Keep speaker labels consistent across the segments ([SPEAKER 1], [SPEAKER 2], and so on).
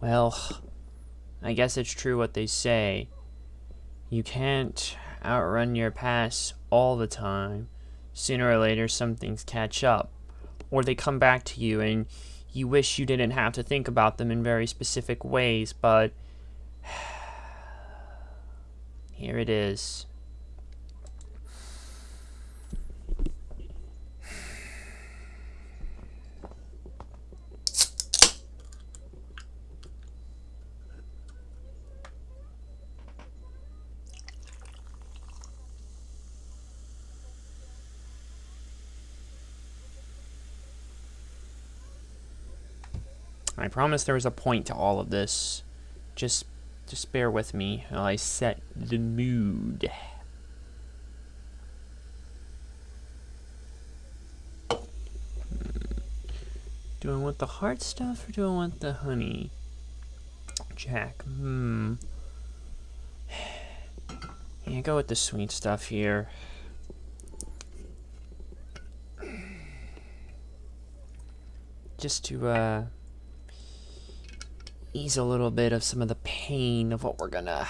[SPEAKER 1] Well, I guess it's true what they say. You can't outrun your past all the time. Sooner or later, some things catch up. Or they come back to you and you wish you didn't have to think about them in very specific ways, but here it is. I promise there was a point to all of this. Just bear with me while I set the mood. Do I want the heart stuff or do I want the honey? Jack, Yeah, go with the sweet stuff here. Just to, ease a little bit of some of the pain of what we're gonna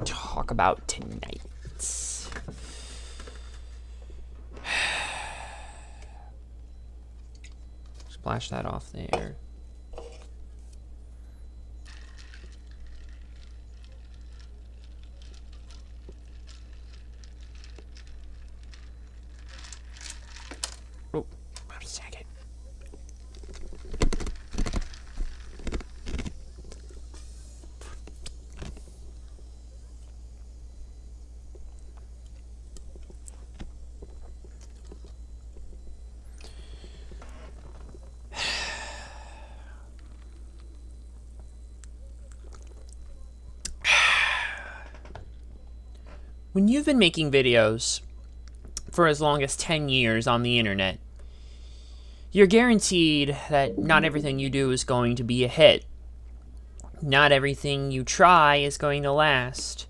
[SPEAKER 1] talk about tonight. Splash that off there. Oh, wait a second. When you've been making videos for as long as 10 years on the internet, you're guaranteed that not everything you do is going to be a hit. Not everything you try is going to last.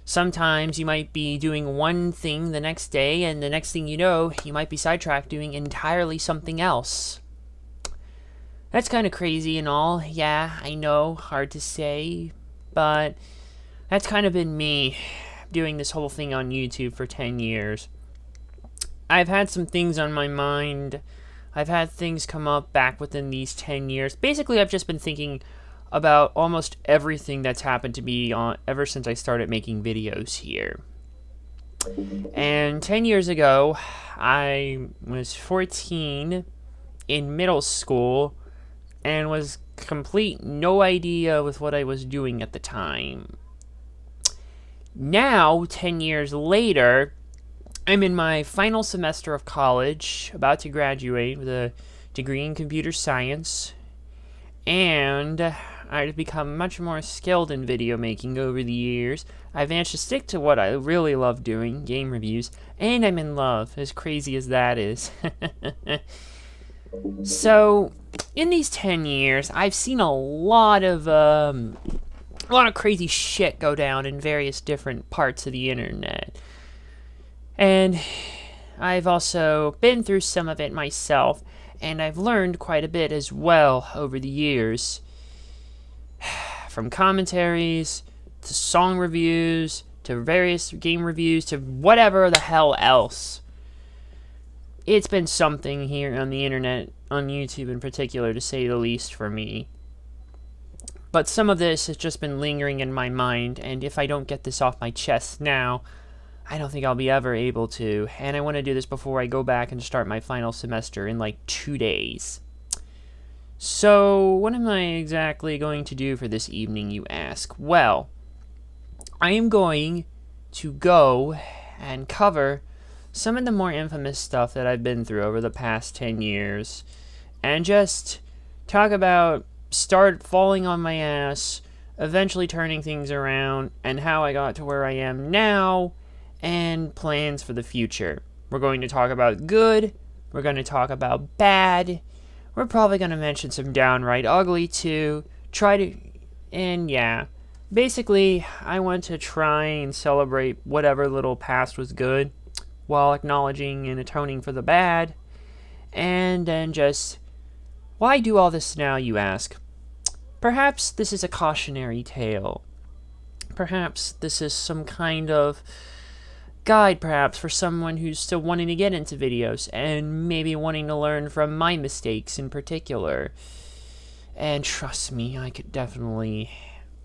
[SPEAKER 1] Sometimes you might be doing one thing the next day, and the next thing you know, you might be sidetracked doing entirely something else. That's kind of crazy and all. Yeah, I know, hard to say, but that's kind of been me doing this whole thing on YouTube for 10 years. I've had some things on my mind. I've had things come up back within these 10 years. Basically, I've just been thinking about almost everything that's happened to me ever since I started making videos here. And 10 years ago, I was 14 in middle school and was complete no idea with what I was doing at the time. Now, 10 years later, I'm in my final semester of college, about to graduate with a degree in computer science, and I've become much more skilled in video making over the years. I've managed to stick to what I really love doing, game reviews, and I'm in love, as crazy as that is. So, in these 10 years, I've seen a lot of crazy shit go down in various different parts of the internet. And I've also been through some of it myself, and I've learned quite a bit as well over the years. From commentaries, to song reviews, to various game reviews, to whatever the hell else. It's been something here on the internet, on YouTube in particular, to say the least for me. But some of this has just been lingering in my mind, and if I don't get this off my chest now, I don't think I'll be ever able to, and I want to do this before I go back and start my final semester in like 2 days. So, what am I exactly going to do for this evening, you ask? Well, I am going to go and cover some of the more infamous stuff that I've been through over the past 10 years, and just talk about start falling on my ass, eventually turning things around, and how I got to where I am now, and plans for the future. We're going to talk about good, we're going to talk about bad, we're probably going to mention some downright ugly too, and yeah. Basically, I want to try and celebrate whatever little past was good, while acknowledging and atoning for the bad, and then just, why do all this now, you ask? Perhaps this is a cautionary tale. Perhaps this is some kind of guide, perhaps, for someone who's still wanting to get into videos, and maybe wanting to learn from my mistakes in particular. And trust me, I could definitely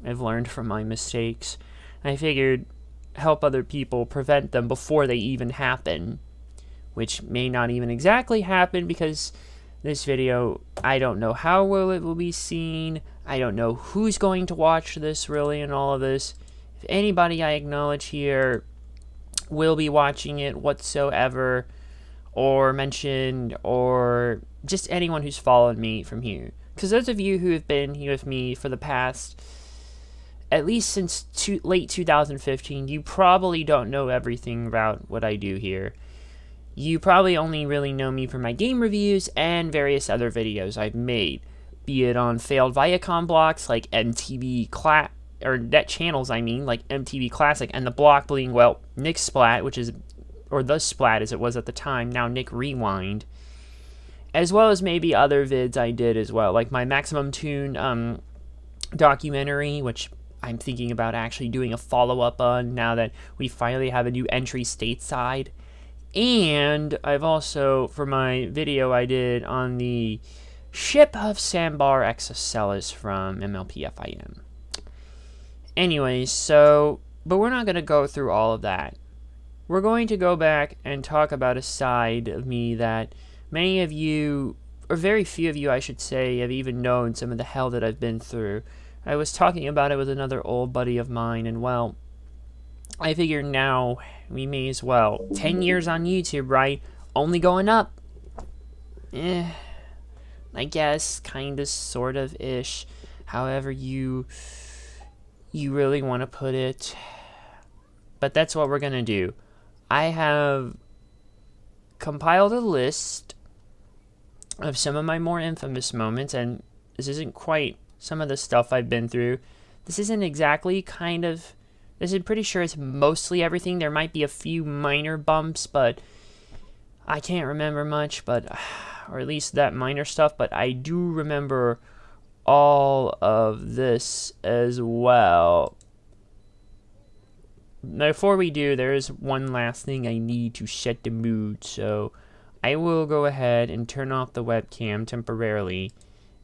[SPEAKER 1] have learned from my mistakes. I figured help other people prevent them before they even happen, which may not even exactly happen, because this video, I don't know how well it will be seen. I don't know who's going to watch this really and all of this. If anybody I acknowledge here will be watching it whatsoever, or mentioned, or just anyone who's followed me from here. Because those of you who have been here with me for the past, at least since late 2015, you probably don't know everything about what I do here. You probably only really know me for my game reviews and various other videos I've made, be it on failed Viacom blocks like or net channels, I mean, like MTV Classic, and the block being, well, Nick Splat, which is, or The Splat as it was at the time, now Nick Rewind, as well as maybe other vids I did as well, like my Maximum Tune documentary, which I'm thinking about actually doing a follow-up on now that we finally have a new entry stateside. And I've also, for my video I did on the ship of Sambar Exocelis from MLPFIM. Anyways, but we're not going to go through all of that. We're going to go back and talk about a side of me that many of you, or very few of you I should say, have even known some of the hell that I've been through. I was talking about it with another old buddy of mine, and well, I figure now we may as well. 10 years on YouTube, right? Only going up. I guess, kinda, sort of, ish. However you really want to put it. But that's what we're gonna do. I have compiled a list of some of my more infamous moments, and this isn't quite some of the stuff I've been through. This isn't exactly this is pretty sure it's mostly everything. There might be a few minor bumps, but I can't remember much, or at least that minor stuff, but I do remember all of this as well. Before we do, there is one last thing I need to set the mood, so I will go ahead and turn off the webcam temporarily.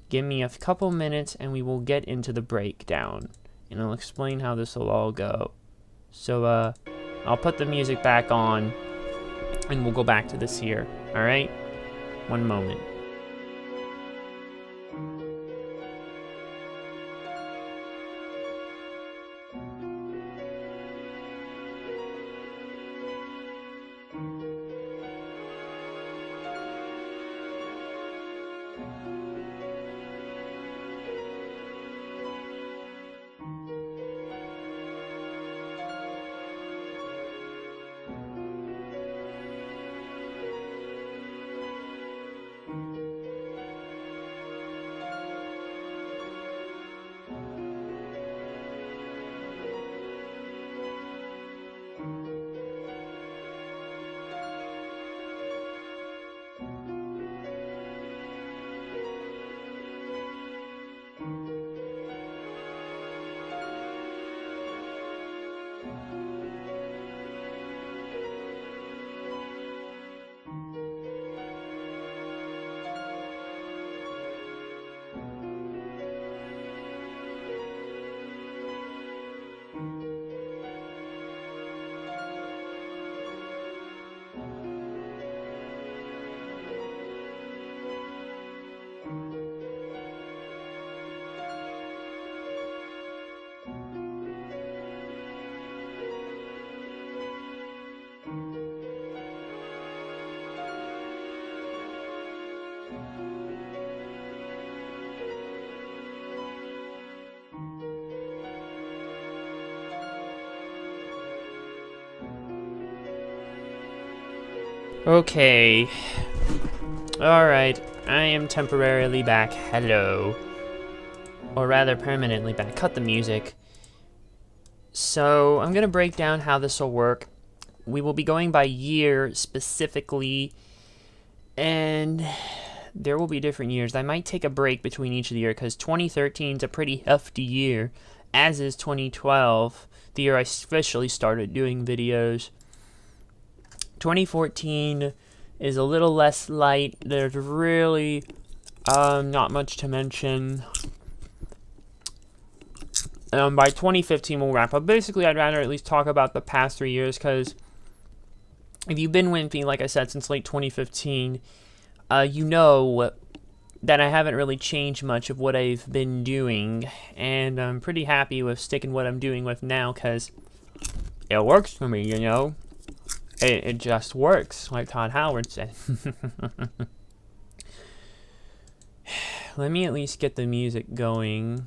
[SPEAKER 1] Give me a couple minutes and we will get into the breakdown, and I'll explain how this will all go. So, I'll put the music back on and we'll go back to this here, alright? One moment. Okay. Alright, I am temporarily back. Hello. Or rather, permanently back. Cut the music. So, I'm gonna break down how this will work. We will be going by year specifically, and there will be different years. I might take a break between each of the year, because 2013 is a pretty hefty year, as is 2012, the year I officially started doing videos. 2014 is a little less light. There's really not much to mention. By 2015 we'll wrap up. Basically, I'd rather at least talk about the past 3 years, because if you've been with me, like I said, since late 2015, you know that I haven't really changed much of what I've been doing, and I'm pretty happy with sticking what I'm doing with now, because it works for me, you know? It just works, like Todd Howard said. Let me at least get the music going.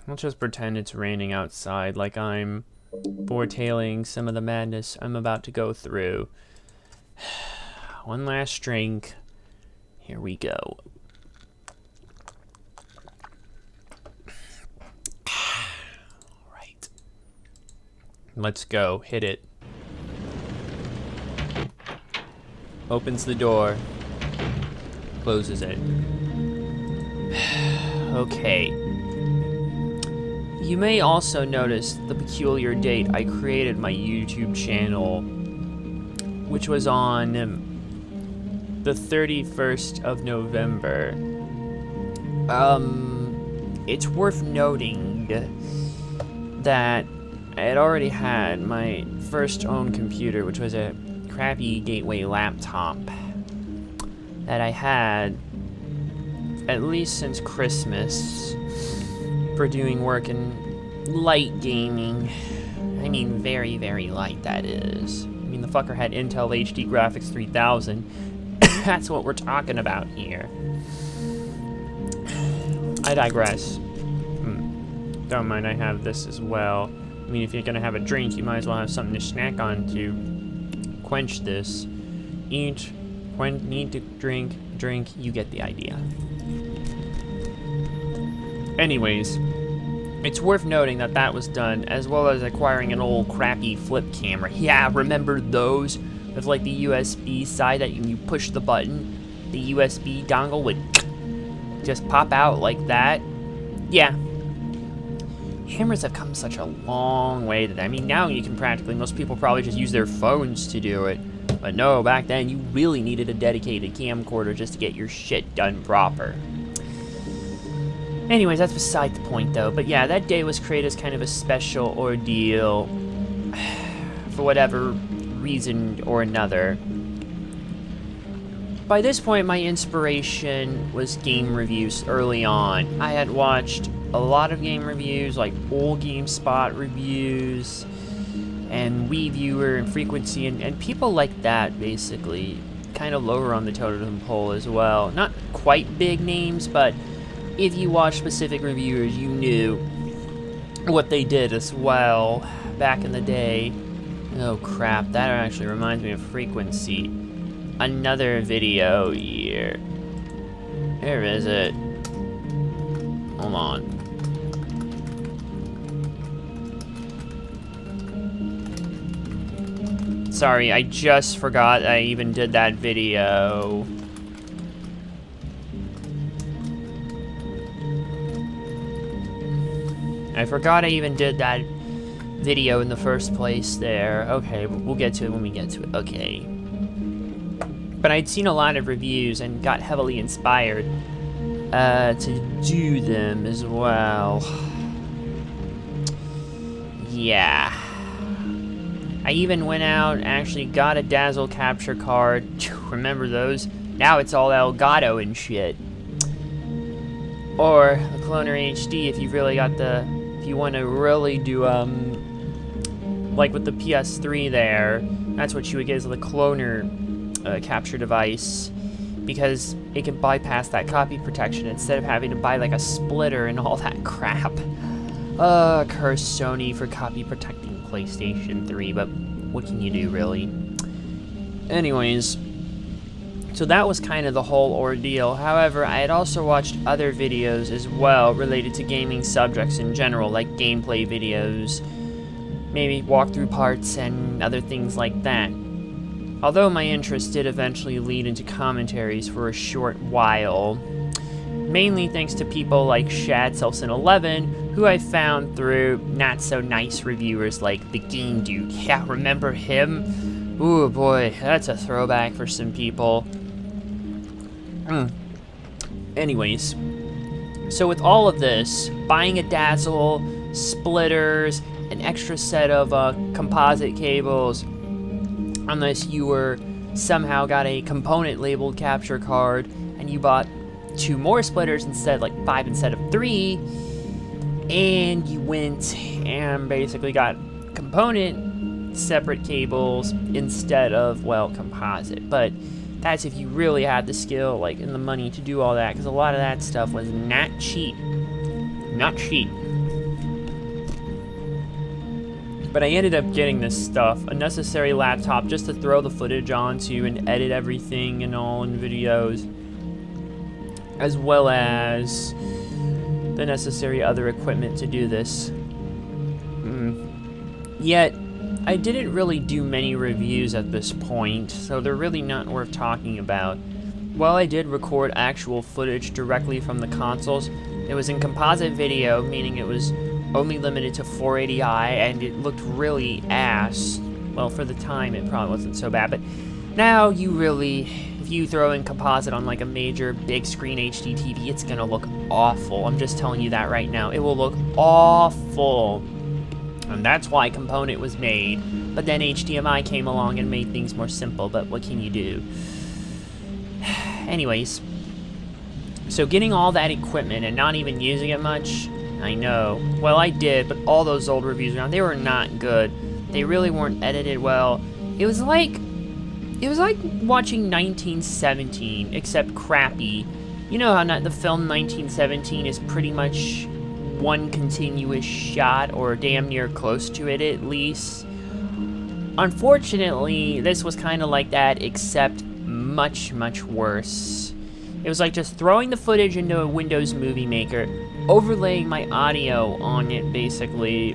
[SPEAKER 1] Let's just pretend it's raining outside, like I'm foretelling some of the madness I'm about to go through. One last drink. Here we go. Alright. Let's go. Hit it. Opens the door. Closes it. Okay. You may also notice the peculiar date I created my YouTube channel, which was on the 31st of November. It's worth noting that I had already had my first own computer, which was a crappy Gateway laptop that I had at least since Christmas, for doing work in light gaming. I mean, very, very light, that is. I mean, the fucker had Intel HD Graphics 3000. That's what we're talking about here. I digress. Don't mind, I have this as well. I mean, if you're gonna have a drink, you might as well have something to snack on to quench this. Eat, when need to drink, you get the idea. Anyways, it's worth noting that that was done, as well as acquiring an old crappy flip camera. Yeah, remember those? With like the USB side that you push the button, the USB dongle would just pop out like that. Yeah. Cameras have come such a long way today. I mean, now you can practically, most people probably just use their phones to do it. But no, back then you really needed a dedicated camcorder just to get your shit done proper. Anyways, that's beside the point, though. But yeah, that day was created as kind of a special ordeal for whatever reason or another. By this point, my inspiration was game reviews early on. I had watched a lot of game reviews, like old GameSpot reviews, and WeViewer and Frequency, and people like that, basically. Kind of lower on the totem pole as well. Not quite big names, but if you watch specific reviewers, you knew what they did as well back in the day. Oh crap, that actually reminds me of Frequency. Another video year. Where is it? Hold on. Sorry, I just forgot I even did that video. I forgot I even did that video in the first place there. Okay, we'll get to it when we get to it. Okay. But I'd seen a lot of reviews and got heavily inspired to do them as well. Yeah. I even went out and actually got a Dazzle capture card. Remember those? Now it's all Elgato and shit. Or a Cloner HD if you've really got the... If you want to really do, like with the PS3 there, that's what you would get, is the Cloner capture device, because it can bypass that copy protection instead of having to buy like a splitter and all that crap. Curse Sony for copy protecting PlayStation 3, but what can you do, really? Anyways, so that was kind of the whole ordeal. However, I had also watched other videos as well related to gaming subjects in general, like gameplay videos, maybe walkthrough parts, and other things like that. Although my interest did eventually lead into commentaries for a short while, mainly thanks to people like Shadselson11, who I found through not-so-nice reviewers like The Game Dude. Yeah, remember him? Ooh, boy, that's a throwback for some people. Anyways, so with all of this, buying a Dazzle, splitters, an extra set of composite cables, unless you were somehow got a component labeled capture card and you bought 2 more splitters instead, like 5 instead of 3, and you went and basically got component separate cables instead of, well, composite. But that's if you really had the skill, like, and the money to do all that, because a lot of that stuff was not cheap. Not cheap. But I ended up getting this stuff, a necessary laptop just to throw the footage onto and edit everything and all in videos, as well as the necessary other equipment to do this. Yet, I didn't really do many reviews at this point, so they're really not worth talking about. While I did record actual footage directly from the consoles, it was in composite video, meaning it was only limited to 480i, and it looked really ass. Well, for the time, it probably wasn't so bad, but now you really, if you throw in composite on like a major big screen HD TV, it's gonna look awful. I'm just telling you that right now. It will look awful. And that's why component was made. But then HDMI came along and made things more simple, but what can you do? Anyways, so getting all that equipment and not even using it much, I know. Well, I did, but all those old reviews around, they were not good. They really weren't edited well. It was like watching 1917, except crappy. You know how the film 1917 is pretty much one continuous shot, or damn near close to it at least. Unfortunately, this was kind of like that, except much, much worse. It was like just throwing the footage into a Windows Movie Maker, overlaying my audio on it, basically,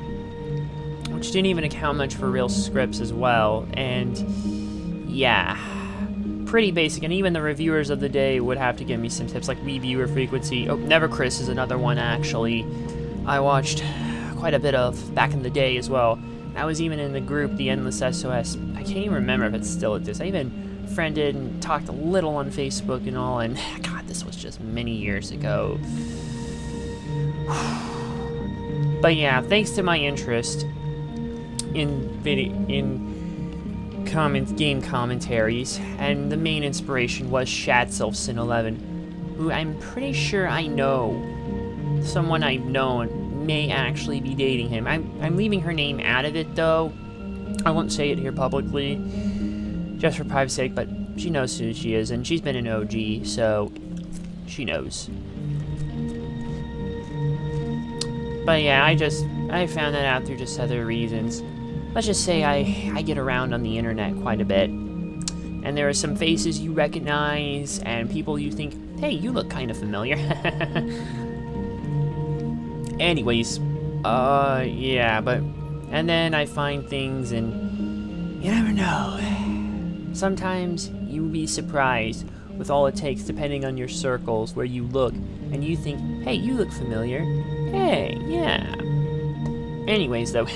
[SPEAKER 1] which didn't even account much for real scripts as well, and yeah, pretty basic. And even the reviewers of the day would have to give me some tips, like reviewer frequency. Oh, Never Chris is another one, actually, I watched quite a bit of back in the day as well. I was even in the group, the Endless SOS. I can't even remember if it's still exists. I even friended and talked a little on Facebook and all, and God, this was just many years ago. But yeah, thanks to my interest in game commentaries, and the main inspiration was Shadselson11, who I'm pretty sure I know. Someone I've known may actually be dating him. I'm leaving her name out of it, though. I won't say it here publicly, just for privacy's sake, but she knows who she is, and she's been an OG, so she knows. But yeah, I found that out through just other reasons. Let's just say I get around on the internet quite a bit, and there are some faces you recognize, and people you think, hey, you look kind of familiar. Anyways, yeah, but, and then I find things, and you never know. Sometimes you'll be surprised with all it takes, depending on your circles, where you look, and you think, hey, you look familiar. Hey, yeah. Anyways, though,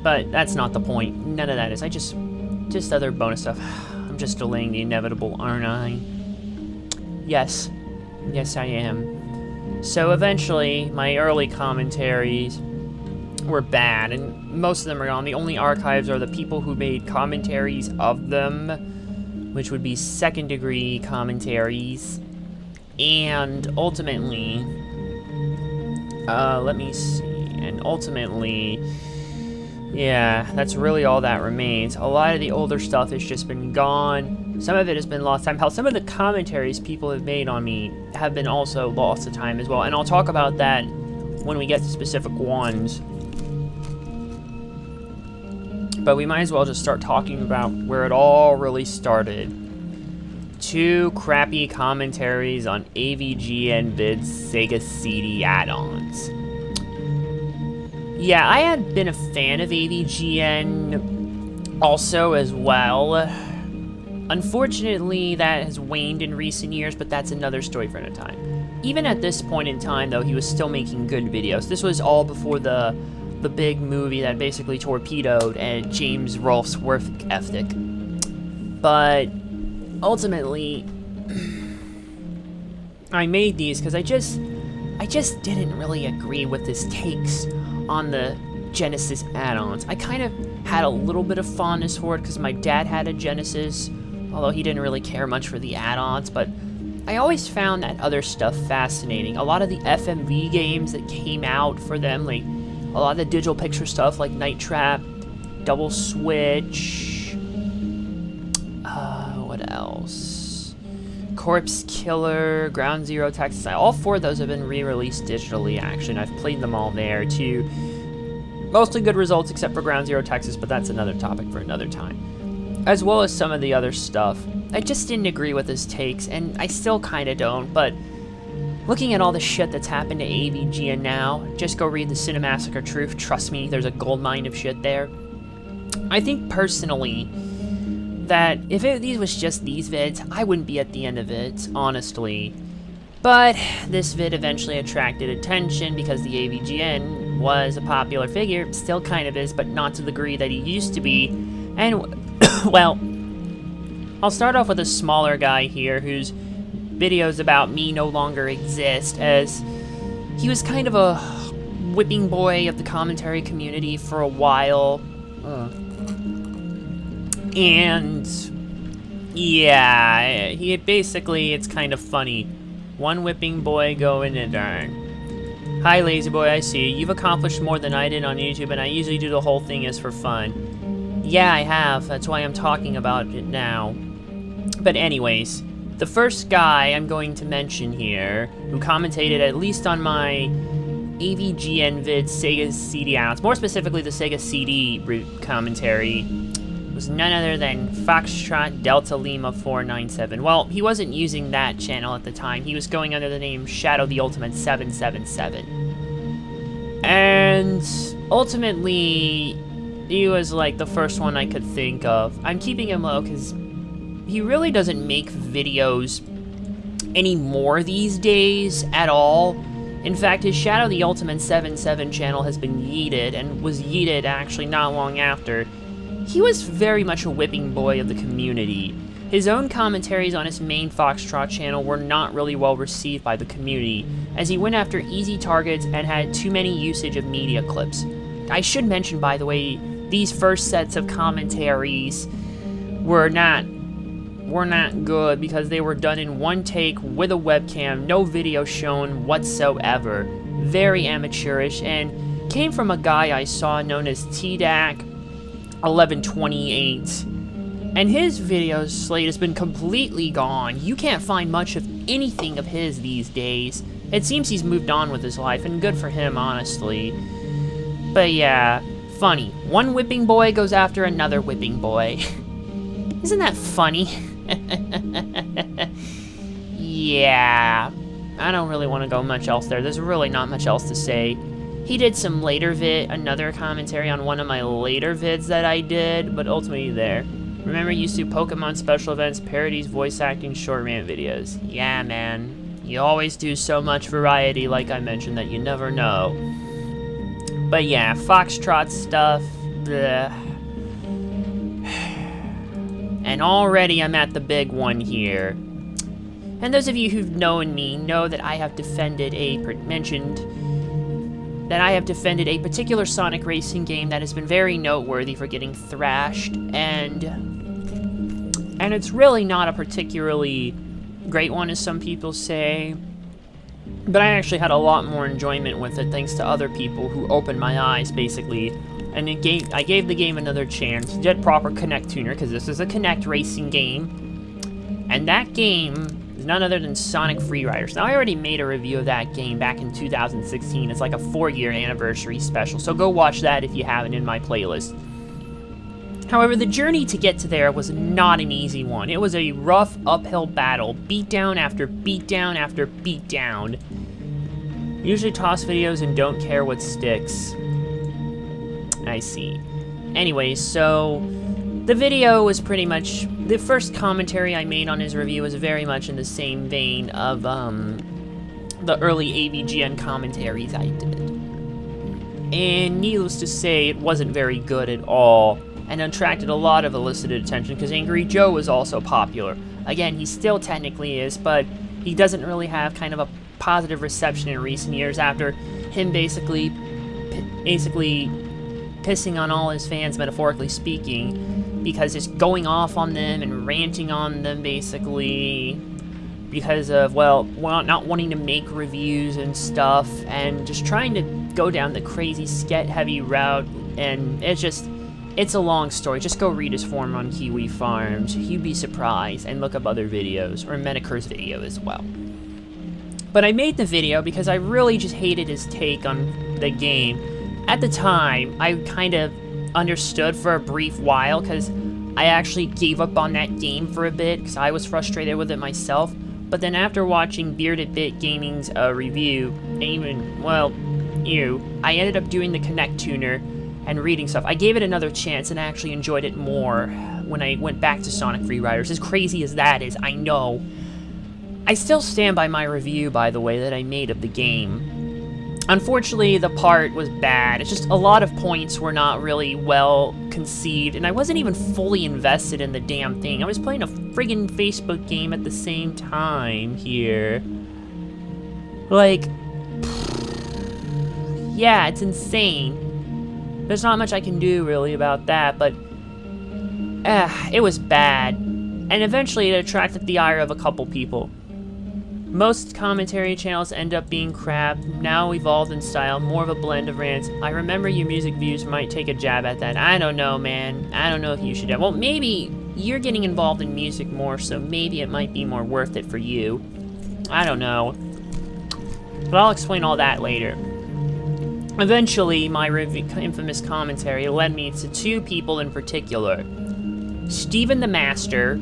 [SPEAKER 1] but that's not the point. None of that is. Just other bonus stuff. I'm just delaying the inevitable, aren't I? Yes. Yes, I am. So eventually, my early commentaries were bad, and most of them are gone. The only archives are the people who made commentaries of them, which would be second-degree commentaries, and ultimately, let me see, and ultimately, yeah, that's really all that remains. A lot of the older stuff has just been gone. Some of it has been lost time. Hell, some of the commentaries people have made on me have been also lost to time as well, and I'll talk about that when we get to specific ones. But we might as well just start talking about where it all really started. 2 crappy commentaries on AVGN Vid's Sega CD add-ons. Yeah, I had been a fan of AVGN also as well. Unfortunately, that has waned in recent years, but that's another story for another time. Even at this point in time, though, he was still making good videos. This was all before the big movie that basically torpedoed and James Rolfe's work ethic. But ultimately, I made these because I just didn't really agree with his takes on the Genesis add-ons. I kind of had a little bit of fondness for it because my dad had a Genesis, although he didn't really care much for the add-ons, but I always found that other stuff fascinating. A lot of the FMV games that came out for them, like a lot of the digital picture stuff like Night Trap, Double Switch, what else? Corpse Killer, Ground Zero, Texas. All 4 of those have been re-released digitally, actually, and I've played them all there, too. Mostly good results, except for Ground Zero, Texas, but that's another topic for another time. As well as some of the other stuff. I just didn't agree with his takes, and I still kind of don't, but looking at all the shit that's happened to AVGN now, just go read the Cinemassacre Truth. Trust me, there's a goldmine of shit there. I think, personally, that if these was just these vids, I wouldn't be at the end of it, honestly. But this vid eventually attracted attention because the AVGN was a popular figure, still kind of is, but not to the degree that he used to be. And, well, I'll start off with a smaller guy here whose videos about me no longer exist, as he was kind of a whipping boy of the commentary community for a while. And yeah, it's kind of funny. One whipping boy going and darn. Hi, lazy boy, I see. You've accomplished more than I did on YouTube, and I usually do the whole thing as for fun. Yeah, I have. That's why I'm talking about it now. But anyways, the first guy I'm going to mention here, who commentated at least on my AVGN vid Sega CD ads, more specifically the Sega CD commentary, was none other than Foxtrot Delta Lima 497. Well, he wasn't using that channel at the time. He was going under the name Shadow the Ultimate 777. And ultimately, he was like the first one I could think of. I'm keeping him low because he really doesn't make videos anymore these days at all. In fact, his Shadow the Ultimate 77 channel has been yeeted, and was yeeted actually not long after. He was very much a whipping boy of the community. His own commentaries on his main Foxtrot channel were not really well received by the community, as he went after easy targets and had too many usage of media clips. I should mention, by the way, these first sets of commentaries were not good because they were done in one take with a webcam, no video shown whatsoever. Very amateurish, and came from a guy I saw known as TDAC 1128, and his video slate has been completely gone. You can't find much of anything of his these days. It seems he's moved on with his life, and good for him, honestly. But yeah, funny. One whipping boy goes after another whipping boy. Isn't that funny? Yeah, I don't really want to go much else there. There's really not much else to say. He did some later another commentary on one of my later vids that I did, but ultimately there. Remember, you used to do Pokemon special events, parodies, voice acting, short rant videos. Yeah, man. You always do so much variety, like I mentioned, that you never know. But yeah, Foxtrot stuff, bleh. And already I'm at the big one here. And those of you who've known me know that I have defended a particular Sonic racing game that has been very noteworthy for getting thrashed, and it's really not a particularly great one, as some people say, but I actually had a lot more enjoyment with it thanks to other people who opened my eyes, basically, and I gave the game another chance. Did proper Connect tuner, because this is a Connect racing game, and that game is none other than Sonic Freeriders. Now, I already made a review of that game back in 2016. It's like a 4-year anniversary special, so go watch that if you haven't in my playlist. However, the journey to get to there was not an easy one. It was a rough uphill battle, beatdown after beatdown after beatdown. Usually toss videos and don't care what sticks. I see. Anyways, so the video was pretty much, the first commentary I made on his review was very much in the same vein of the early AVGN commentaries I did. And needless to say, it wasn't very good at all, and attracted a lot of elicited attention because Angry Joe was also popular. Again, he still technically is, but he doesn't really have kind of a positive reception in recent years after him basically pissing on all his fans, metaphorically speaking, because it's going off on them and ranting on them, basically, because of, well, not wanting to make reviews and stuff, and just trying to go down the crazy sket-heavy route, and it's a long story. Just go read his forum on Kiwi Farms. You'd be surprised, and look up other videos, or Metaker's video as well. But I made the video because I really just hated his take on the game. At the time, I kind of understood for a brief while, because I actually gave up on that game for a bit, because I was frustrated with it myself. But then after watching Bearded Bit Gaming's review, and even, well, I ended up doing the Connect Tuner and reading stuff. I gave it another chance and actually enjoyed it more when I went back to Sonic Freeriders. As crazy as that is, I know. I still stand by my review, by the way, that I made of the game. Unfortunately, the part was bad. It's just a lot of points were not really well conceived, and I wasn't even fully invested in the damn thing. I was playing a friggin' Facebook game at the same time here. Like, yeah, it's insane. There's not much I can do, really, about that, but it was bad. And eventually it attracted the ire of a couple people. Most commentary channels end up being crap, now evolved in style, more of a blend of rants. I remember your music views might take a jab at that. I don't know, man. I don't know if you should have. Well, maybe you're getting involved in music more, so maybe it might be more worth it for you. I don't know. But I'll explain all that later. Eventually, my infamous commentary led me to two people in particular. Steven the Master,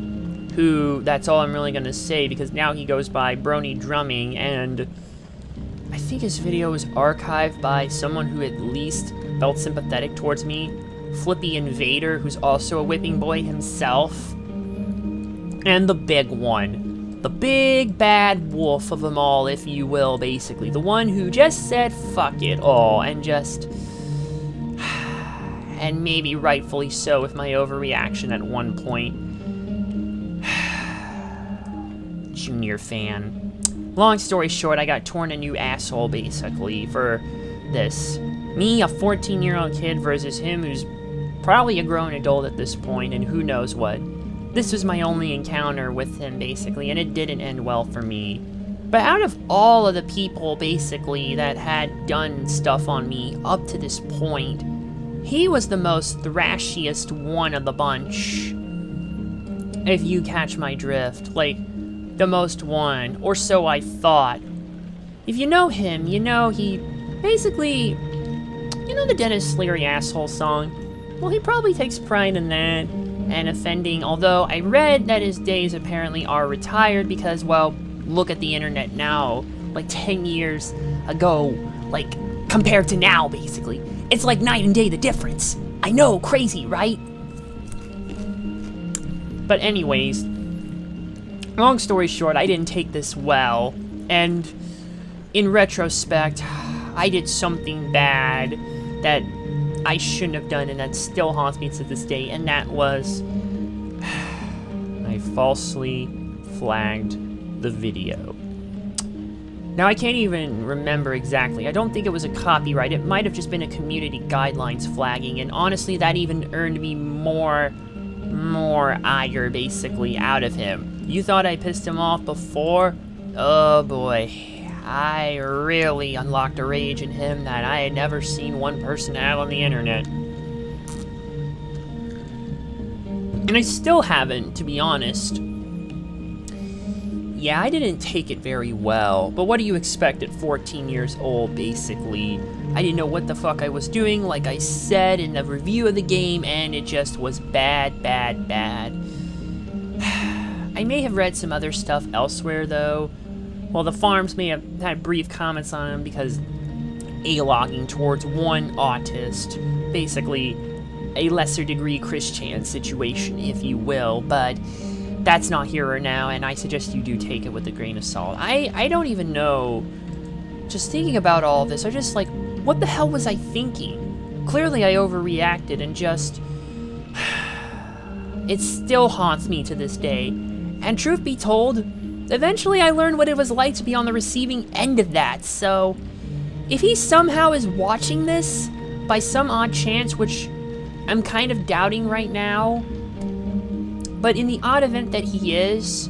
[SPEAKER 1] who, that's all I'm really gonna say, because now he goes by Brony Drumming, and I think his video was archived by someone who at least felt sympathetic towards me. Flippy Invader, who's also a whipping boy himself. And the big one. The big bad wolf of them all, if you will, basically. The one who just said fuck it all, and just... and maybe rightfully so with my overreaction at one point. Junior fan. Long story short, I got torn a new asshole, basically, for this. Me, a 14-year-old kid, versus him who's probably a grown adult at this point, and who knows what. This was my only encounter with him, basically, and it didn't end well for me. But out of all of the people, basically, that had done stuff on me up to this point, he was the most thrashiest one of the bunch. If you catch my drift. Like, the most one, or so I thought. If you know him, you know he basically, you know the Dennis Leary asshole song? Well, he probably takes pride in that, and offending, although I read that his days apparently are retired because, well, look at the internet now, like 10 years ago, like, compared to now, basically. It's like night and day, the difference. I know, crazy, right? But anyways, long story short, I didn't take this well, and in retrospect, I did something bad that I shouldn't have done, and that still haunts me to this day, and that was I falsely flagged the video. Now, I can't even remember exactly. I don't think it was a copyright. It might have just been a community guidelines flagging, and honestly, that even earned me more ire, basically, out of him. You thought I pissed him off before? Oh boy. I really unlocked a rage in him that I had never seen one person have on the internet. And I still haven't, to be honest. yeah, I didn't take it very well, but what do you expect at 14 years old, basically? I didn't know what the fuck I was doing, like I said in the review of the game, and it just was bad, bad, bad. I may have read some other stuff elsewhere, though. Well, the farms may have had brief comments on them because A-logging towards one autist, basically a lesser degree Christian situation, if you will, but that's not here or now, and I suggest you do take it with a grain of salt. I don't even know. Just thinking about all this, I just like, what the hell was I thinking? Clearly I overreacted and just... It still haunts me to this day. And truth be told, eventually I learned what it was like to be on the receiving end of that, so... If he somehow is watching this, by some odd chance, which I'm kind of doubting right now, but in the odd event that he is,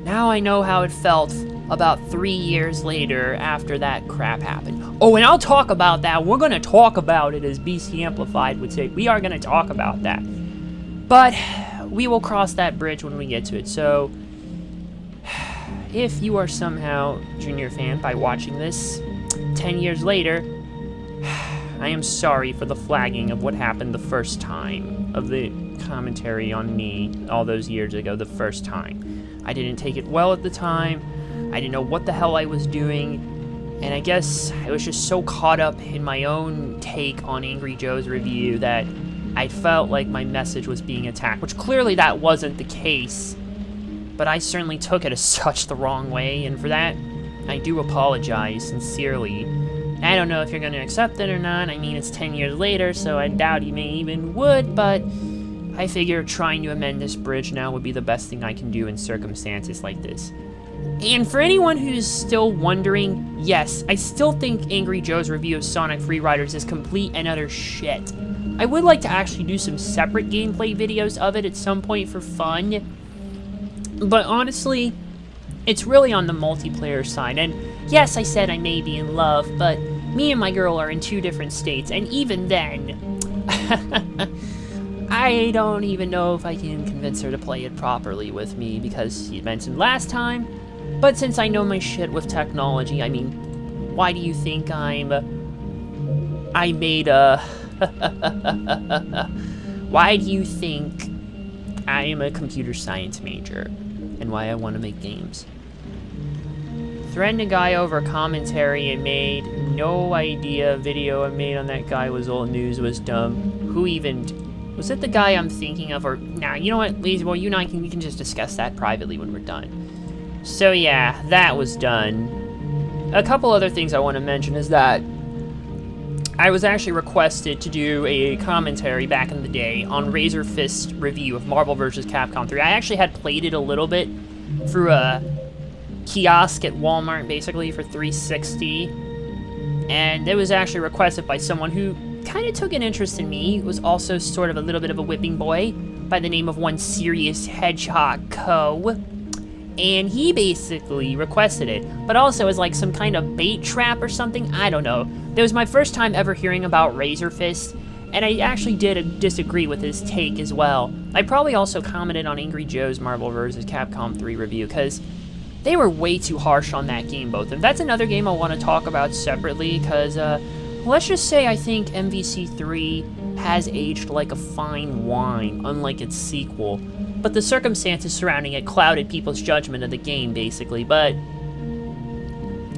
[SPEAKER 1] now I know how it felt about 3 years later after that crap happened. Oh, and I'll talk about that. We're going to talk about it, as BC Amplified would say. We are going to talk about that. But we will cross that bridge when we get to it. So, if you are somehow a Junior fan by watching this 10 years later, I am sorry for the flagging of what happened the first time, of the commentary on me all those years ago the first time. I didn't take it well at the time, I didn't know what the hell I was doing, and I guess I was just so caught up in my own take on Angry Joe's review that I felt like my message was being attacked, which clearly that wasn't the case, but I certainly took it as such the wrong way, and for that, I do apologize sincerely. I don't know if you're going to accept it or not. I mean, it's 10 years later, so I doubt you may even would, but I figure trying to amend this bridge now would be the best thing I can do in circumstances like this. And for anyone who's still wondering, yes, I still think Angry Joe's review of Sonic Freeriders is complete and utter shit. I would like to actually do some separate gameplay videos of it at some point for fun, but honestly, it's really on the multiplayer side, and yes, I said I may be in love, but me and my girl are in 2 different states, and even then, I don't even know if I can convince her to play it properly with me, because you mentioned last time, but since I know my shit with technology, I mean, why do you think I made a... Why do you think I am a computer science major, and why I want to make games? Threatened a guy over commentary and made no idea video I made on that guy was old news, was dumb. Who even... Was it the guy I'm thinking of, or... Nah, you know what, Lazy Boy, you and I we can just discuss that privately when we're done. So yeah, that was done. A couple other things I want to mention is that I was actually requested to do a commentary back in the day on Razor Fist's review of Marvel vs. Capcom 3. I actually had played it a little bit through a kiosk at Walmart, basically, for 360, and it was actually requested by someone who kind of took an interest in me. It was also sort of a little bit of a whipping boy by the name of one Serious Hedgehog Co., and he basically requested it, but also as like some kind of bait trap or something, I don't know. That was my first time ever hearing about Razor Fist, and I actually did disagree with his take as well. I probably also commented on Angry Joe's Marvel vs. Capcom 3 review, because they were way too harsh on that game, both of them. That's another game I want to talk about separately, because, let's just say I think MVC3 has aged like a fine wine, unlike its sequel. But the circumstances surrounding it clouded people's judgment of the game, basically, but...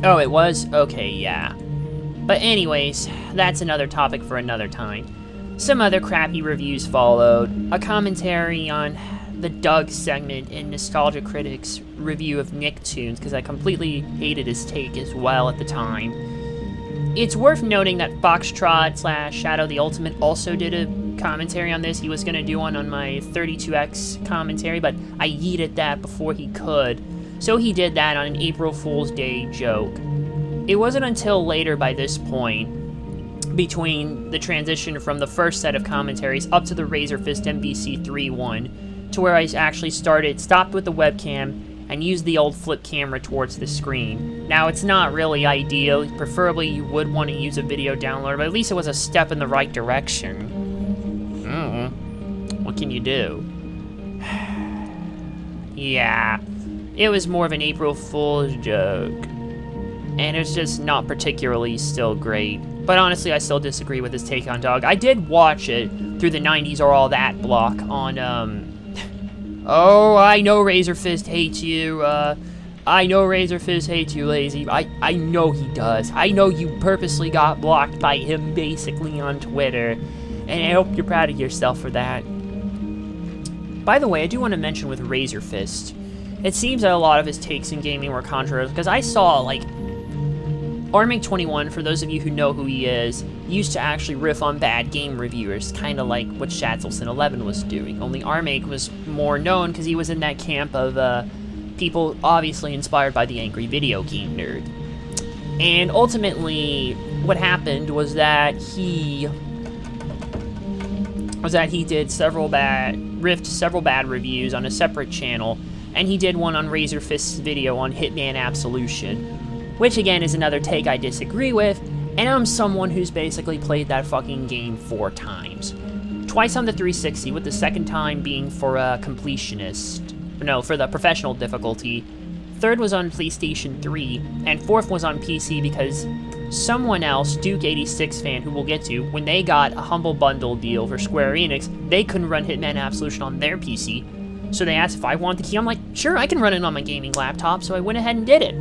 [SPEAKER 1] Oh, it was? Okay, yeah. But anyways, that's another topic for another time. Some other crappy reviews followed, a commentary on the Doug segment in Nostalgia Critic's review of Nicktoons, because I completely hated his take as well at the time. It's worth noting that Foxtrot / Shadow the Ultimate also did a commentary on this. He was going to do one on my 32X commentary, but I yeeted that before he could. So he did that on an April Fool's Day joke. It wasn't until later by this point, between the transition from the first set of commentaries up to the Razor Fist MVC3 one, to where I actually stopped with the webcam, and used the old flip camera towards the screen. Now, it's not really ideal. Preferably, you would want to use a video downloader, but at least it was a step in the right direction. What can you do? Yeah, it was more of an April Fool's joke. And it's just not particularly still great. But honestly, I still disagree with his take on Dog. I did watch it through the 90s or all that block on, Oh, I know Razor Fist hates you, I know Razor Fist hates you, Lazy. I know he does. I know you purposely got blocked by him, basically, on Twitter. And I hope you're proud of yourself for that. By the way, I do want to mention with Razor Fist, it seems that a lot of his takes in gaming were controversial, because I saw, like, Armig21, for those of you who know who he is, used to actually riff on bad game reviewers, kind of like what Shatzelson11 was doing. Only Armig was more known because he was in that camp of people obviously inspired by the angry video game nerd. And ultimately, what happened was that he did riffed several bad reviews on a separate channel, and he did one on Razor Fist's video on Hitman Absolution. Which, again, is another take I disagree with, and I'm someone who's basically played that fucking game 4 times. Twice on the 360, with the second time being for a completionist. No, for the professional difficulty. Third was on PlayStation 3, and fourth was on PC because someone else, Duke86 fan, who we'll get to, when they got a Humble Bundle deal for Square Enix, they couldn't run Hitman Absolution on their PC. So they asked if I wanted the key. I'm like, sure, I can run it on my gaming laptop, so I went ahead and did it.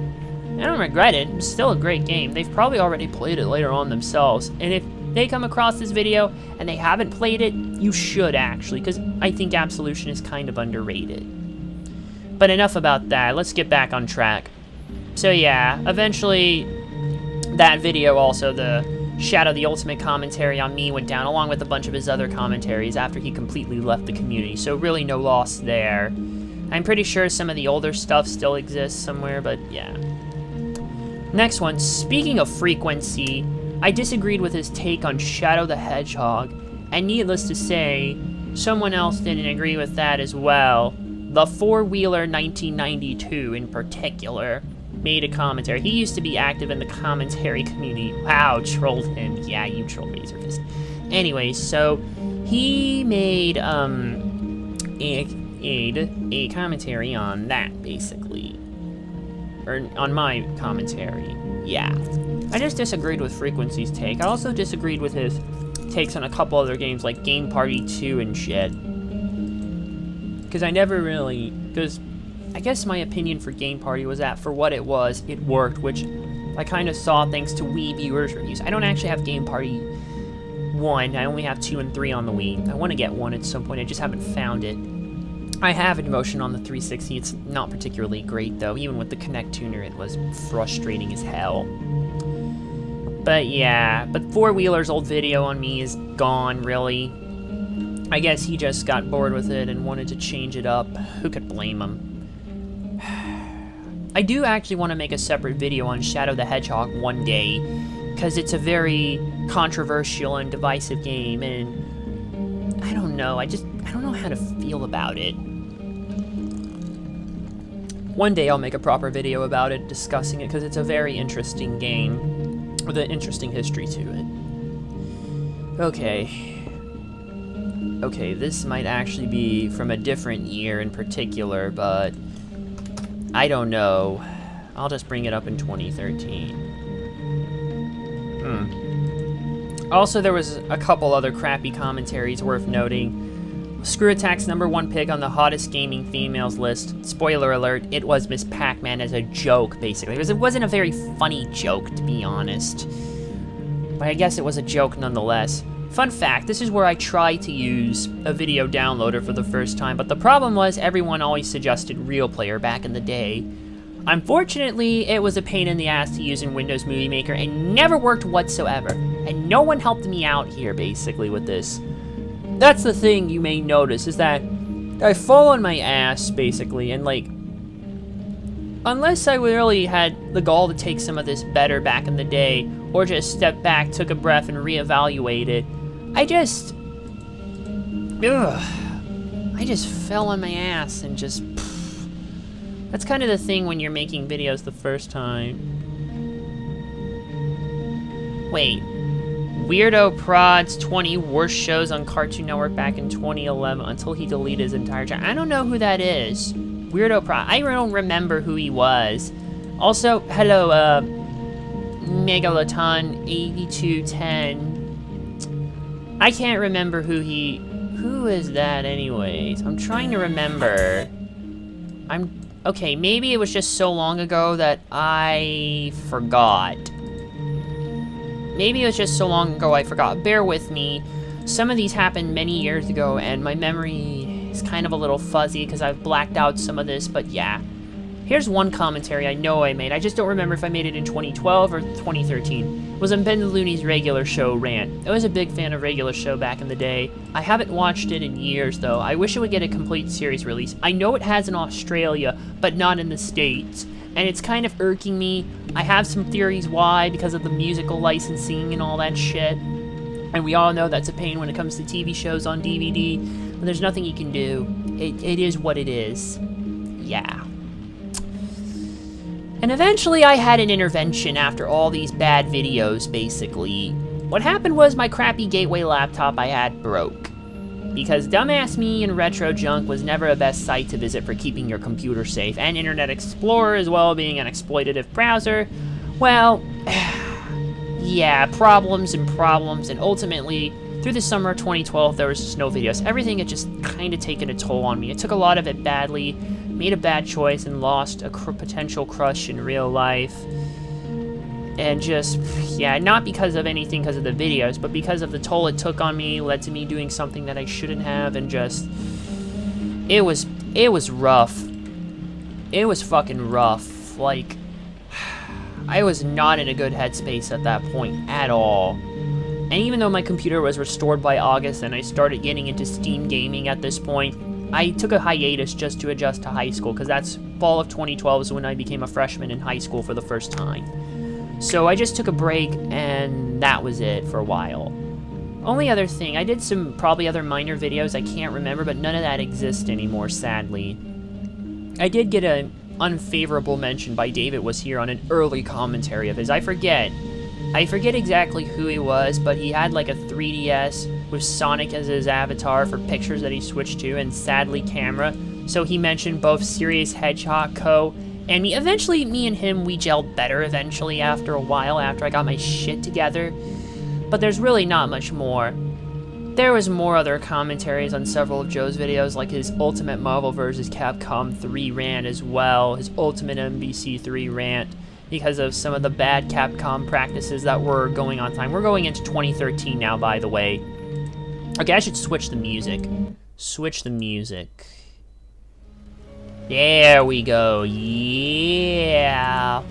[SPEAKER 1] I don't regret it. It's still a great game. They've probably already played it later on themselves. And if they come across this video and they haven't played it, you should actually, because I think Absolution is kind of underrated. But enough about that. Let's get back on track. So yeah, eventually that video also, the Shadow the Ultimate commentary on me went down, along with a bunch of his other commentaries after he completely left the community. So really no loss there. I'm pretty sure some of the older stuff still exists somewhere, but yeah. Next one, speaking of frequency, I disagreed with his take on Shadow the Hedgehog, and needless to say, someone else didn't agree with that as well. The Four-Wheeler 1992 in particular made a commentary. He used to be active in the commentary community. Wow, trolled him. Yeah, you trolled Razor Fist. Anyway, so he made a commentary on that, basically. Or on my commentary, yeah. I just disagreed with Frequency's take. I also disagreed with his takes on a couple other games like Game Party 2 and shit. Because I guess my opinion for Game Party was that for what it was, it worked, which I kind of saw thanks to Wii viewers' reviews. I don't actually have Game Party 1, I only have 2 and 3 on the Wii. I want to get 1 at some point, I just haven't found it. I have Emotion on the 360, it's not particularly great though, even with the Kinect tuner it was frustrating as hell. But yeah, but Four-Wheeler's old video on me is gone, really. I guess he just got bored with it and wanted to change it up. Who could blame him? I do actually want to make a separate video on Shadow the Hedgehog one day, because it's a very controversial and divisive game, and I don't know, I don't know how to feel about it. One day I'll make a proper video about it, discussing it, because it's a very interesting game, with an interesting history to it. Okay, this might actually be from a different year in particular, but I don't know. I'll just bring it up in 2013. Also, there was a couple other crappy commentaries worth noting. Screw Attack's #1 pick on the hottest gaming females list. Spoiler alert, it was Miss Pac-Man as a joke, basically. It wasn't a very funny joke, to be honest. But I guess it was a joke nonetheless. Fun fact, this is where I tried to use a video downloader for the first time, but the problem was everyone always suggested Real Player back in the day. Unfortunately, it was a pain in the ass to use in Windows Movie Maker and never worked whatsoever. And no one helped me out here, basically, with this. That's the thing you may notice, is that I fall on my ass, basically, and like, unless I really had the gall to take some of this better back in the day, or just step back, took a breath, and reevaluate it, I just fell on my ass and just, that's kind of the thing when you're making videos the first time. Wait. Weirdo Prod's 20 worst shows on Cartoon Network back in 2011 until he deleted his entire channel. I don't know who that is. Weirdo I don't remember who he was. Also, hello, Megaloton8210. I can't remember who is that anyways? I'm trying to remember. Okay, maybe it was just so long ago that I forgot. Maybe it was just so long ago I forgot. Bear with me. Some of these happened many years ago, and my memory is kind of a little fuzzy because I've blacked out some of this, but yeah. Here's one commentary I know I made. I just don't remember if I made it in 2012 or 2013. It was on Ben Looney's Regular Show rant. I was a big fan of Regular Show back in the day. I haven't watched it in years, though. I wish it would get a complete series release. I know it has in Australia, but not in the States. And it's kind of irking me. I have some theories why, because of the musical licensing and all that shit. And we all know that's a pain when it comes to TV shows on DVD. But there's nothing you can do. It is what it is. Yeah. And eventually I had an intervention after all these bad videos, basically. What happened was my crappy Gateway laptop I had broke. Because dumbass me and retro junk was never a best site to visit for keeping your computer safe, and Internet Explorer as well being an exploitative browser, well, yeah, problems, and ultimately, through the summer of 2012, there was just no videos. Everything had just kind of taken a toll on me. I took a lot of it badly, made a bad choice, and lost a potential crush in real life. And just, yeah, not because of anything because of the videos, but because of the toll it took on me, led to me doing something that I shouldn't have, and just, it was rough. It was fucking rough. Like, I was not in a good headspace at that point at all. And even though my computer was restored by August and I started getting into Steam gaming at this point, I took a hiatus just to adjust to high school, because that's fall of 2012 is when I became a freshman in high school for the first time. So I just took a break, and that was it for a while. Only other thing, I did some probably other minor videos I can't remember, but none of that exists anymore, sadly. I did get an unfavorable mention by David Was Here on an early commentary of his. I forget exactly who he was, but he had like a 3DS with Sonic as his avatar for pictures that he switched to, and sadly camera. So he mentioned both Serious Hedgehog Co. and me. Eventually, me and him, we gelled better eventually after a while, after I got my shit together. But there's really not much more. There was more other commentaries on several of Joe's videos, like his Ultimate Marvel vs. Capcom 3 rant as well, his Ultimate MVC 3 rant, because of some of the bad Capcom practices that were going on time. We're going into 2013 now, by the way. Okay, I should switch the music. Switch the music. There we go, yeah!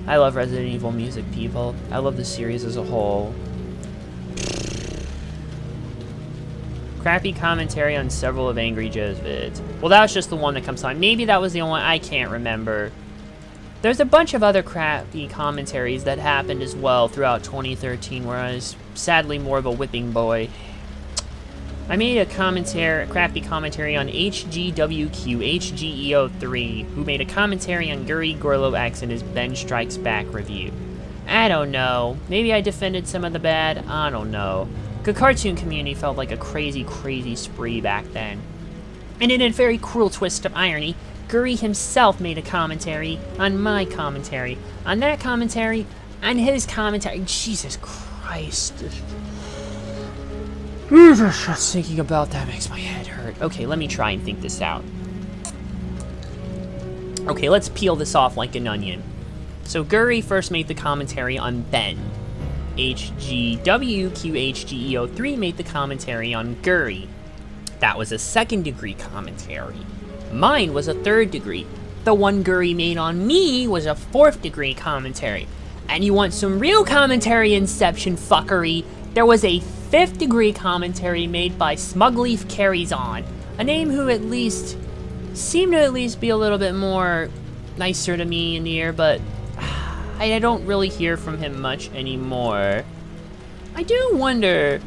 [SPEAKER 1] I love Resident Evil music, people. I love the series as a whole. Crappy commentary on several of Angry Joe's vids. Well, that was just the one that comes on. Maybe that was the only one, I can't remember. There's a bunch of other crappy commentaries that happened as well throughout 2013, where I was sadly more of a whipping boy. I made a crappy commentary on HGWQ HGEO3, who made a commentary on Guri Gorlo X in his Ben Strikes Back review. I don't know. Maybe I defended some of the bad? I don't know. The cartoon community felt like a crazy, crazy spree back then. And in a very cruel twist of irony, Guri himself made a commentary on my commentary, on that commentary, on his commentary. Jesus Christ. Just thinking about that makes my head hurt. Okay, let me try and think this out. Okay, let's peel this off like an onion. So Guri first made the commentary on Ben. HGWQHGEO3 made the commentary on Guri. That was a second-degree commentary. Mine was a third-degree. The one Guri made on me was a fourth-degree commentary. And you want some real commentary inception fuckery? There was a fifth-degree commentary made by Smugleaf Carries On, a name who at least seemed to at least be a little bit more nicer to me in the ear, but I don't really hear from him much anymore. I do wonder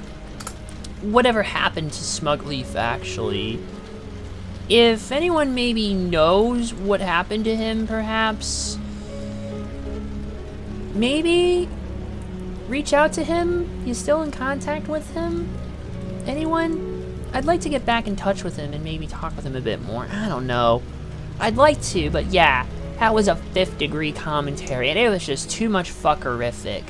[SPEAKER 1] whatever happened to Smugleaf, actually. If anyone maybe knows what happened to him, perhaps, maybe reach out to him? You still in contact with him? Anyone? I'd like to get back in touch with him and maybe talk with him a bit more. I don't know. I'd like to, but yeah, that was a 5th degree commentary, and it was just too much fuckerific.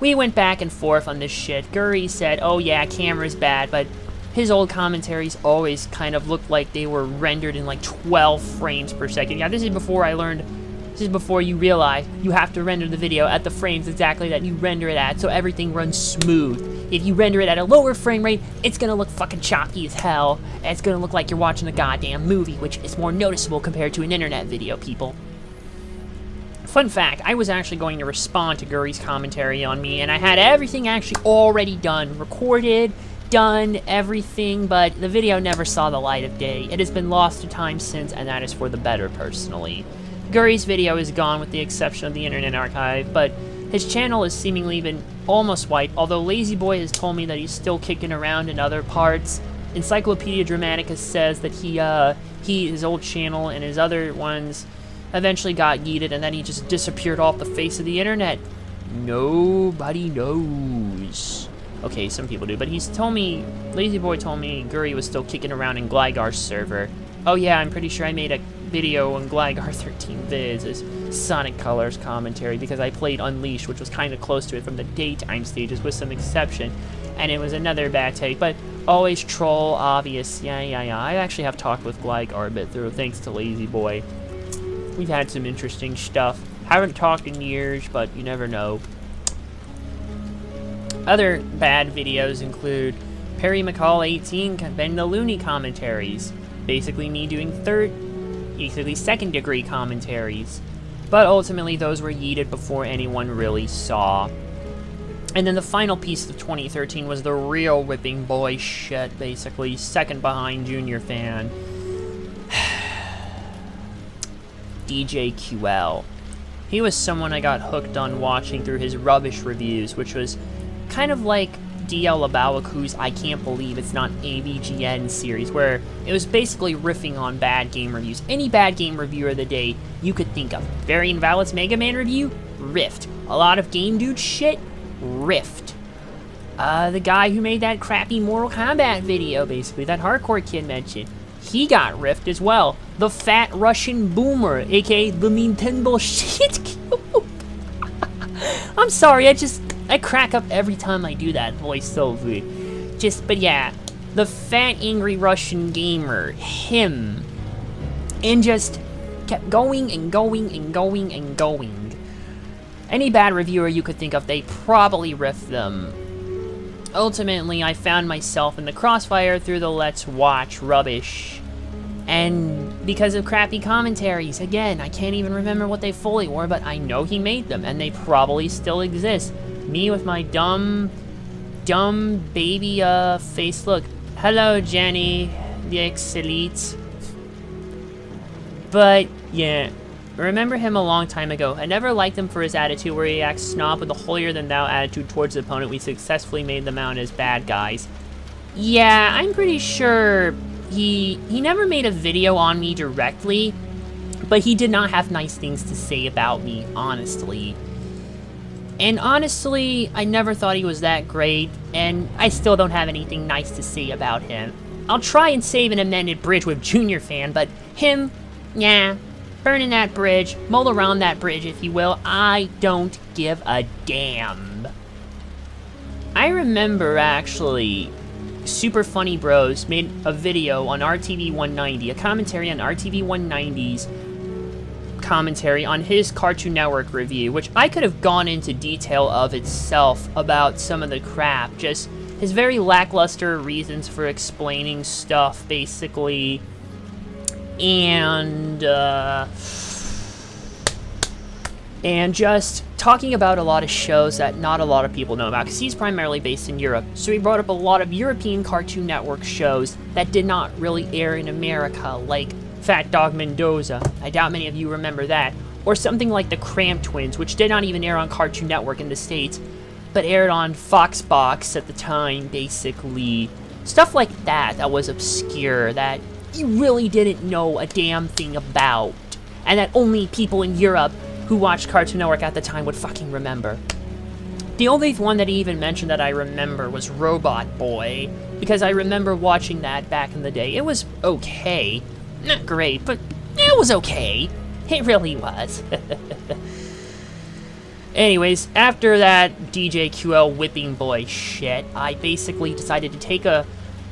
[SPEAKER 1] We went back and forth on this shit. Guri said, oh yeah, camera's bad, but his old commentaries always kind of looked like they were rendered in like 12 frames per second. Yeah, this is before I learned, this is before you realize you have to render the video at the frames exactly that you render it at, so everything runs smooth. If you render it at a lower frame rate, it's gonna look fucking choppy as hell, and it's gonna look like you're watching a goddamn movie, which is more noticeable compared to an internet video, people. Fun fact, I was actually going to respond to Guri's commentary on me, and I had everything actually already done, recorded, done, everything, but the video never saw the light of day. It has been lost to time since, and that is for the better, personally. Guri's video is gone with the exception of the Internet Archive, but his channel has seemingly been almost wiped, although Lazy Boy has told me that he's still kicking around in other parts. Encyclopedia Dramatica says that his old channel and his other ones eventually got yeeted, and then he just disappeared off the face of the internet. Nobody knows. Okay, some people do, but he's told me, Lazy Boy told me Guri was still kicking around in Gligar's server. Oh yeah, I'm pretty sure I made a video on Gligar 13 Viz as Sonic Colors commentary because I played Unleashed, which was kind of close to it from the daytime stages with some exception, and it was another bad take, but always troll, obvious, yeah. I actually have talked with Gligar a bit through, thanks to Lazy Boy. We've had some interesting stuff. Haven't talked in years, but you never know. Other bad videos include Perry McCall 18 Ben the Looney commentaries. Basically me doing second degree commentaries. But ultimately those were yeeted before anyone really saw. And then the final piece of 2013 was the real whipping boy shit, basically. Second behind Junior Fan. DJ QL. He was someone I got hooked on watching through his rubbish reviews, which was kind of like DL Labawaku's I Can't Believe It's Not AVGN series, where it was basically riffing on bad game reviews. Any bad game reviewer of the day you could think of. Variant Valid's Mega Man review? Riffed. A lot of Game Dude shit? Riffed. The guy who made that crappy Mortal Kombat video, basically, that hardcore kid mentioned, he got riffed as well. The Fat Russian Boomer, aka the Nintendo Shit Cube. I'm sorry, I crack up every time I do that voiceover. But yeah, the Fat Angry Russian Gamer, him. And just kept going and going and going and going. Any bad reviewer you could think of, they probably riffed them. Ultimately, I found myself in the crossfire through the Let's Watch rubbish. And because of crappy commentaries, again, I can't even remember what they fully were, but I know he made them, and they probably still exist. Me with my dumb baby face look. Hello, Jenny, the Excelite. But, yeah. Remember him a long time ago. I never liked him for his attitude where he acts snob with a holier-than-thou attitude towards the opponent. We successfully made them out as bad guys. Yeah, I'm pretty sure he never made a video on me directly, but he did not have nice things to say about me, honestly. And honestly, I never thought he was that great, and I still don't have anything nice to say about him. I'll try and save an amended bridge with Junior Fan, but him, yeah. Burning that bridge, mull around that bridge, if you will. I don't give a damn. I remember, actually, Super Funny Bros made a video on RTV 190, a commentary on RTV 190's commentary on his Cartoon Network review, which I could have gone into detail of itself about some of the crap, just his very lackluster reasons for explaining stuff, basically. And just talking about a lot of shows that not a lot of people know about, because he's primarily based in Europe, so he brought up a lot of European Cartoon Network shows that did not really air in America, like Fat Dog Mendoza, I doubt many of you remember that, or something like the Cramp Twins, which did not even air on Cartoon Network in the States, but aired on Foxbox at the time, basically. Stuff like that that was obscure, that you really didn't know a damn thing about, and that only people in Europe who watched Cartoon Network at the time would fucking remember. The only one that he even mentioned that I remember was Robot Boy, because I remember watching that back in the day. It was okay. Not great, but it was okay. It really was. Anyways, after that DJQL Whipping Boy shit, I basically decided to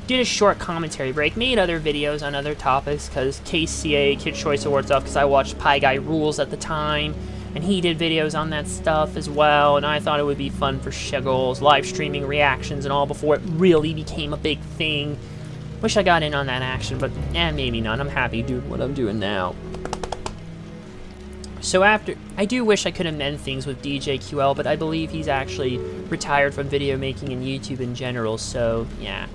[SPEAKER 1] did a short commentary break, made other videos on other topics, because KCA, Kid Choice Award stuff, because I watched Pie Guy Rules at the time, and he did videos on that stuff as well, and I thought it would be fun for Shiggles, live streaming reactions and all before it really became a big thing. Wish I got in on that action, but maybe not. I'm happy doing what I'm doing now. So I do wish I could amend things with DJQL, but I believe he's actually retired from video making and YouTube in general, so yeah.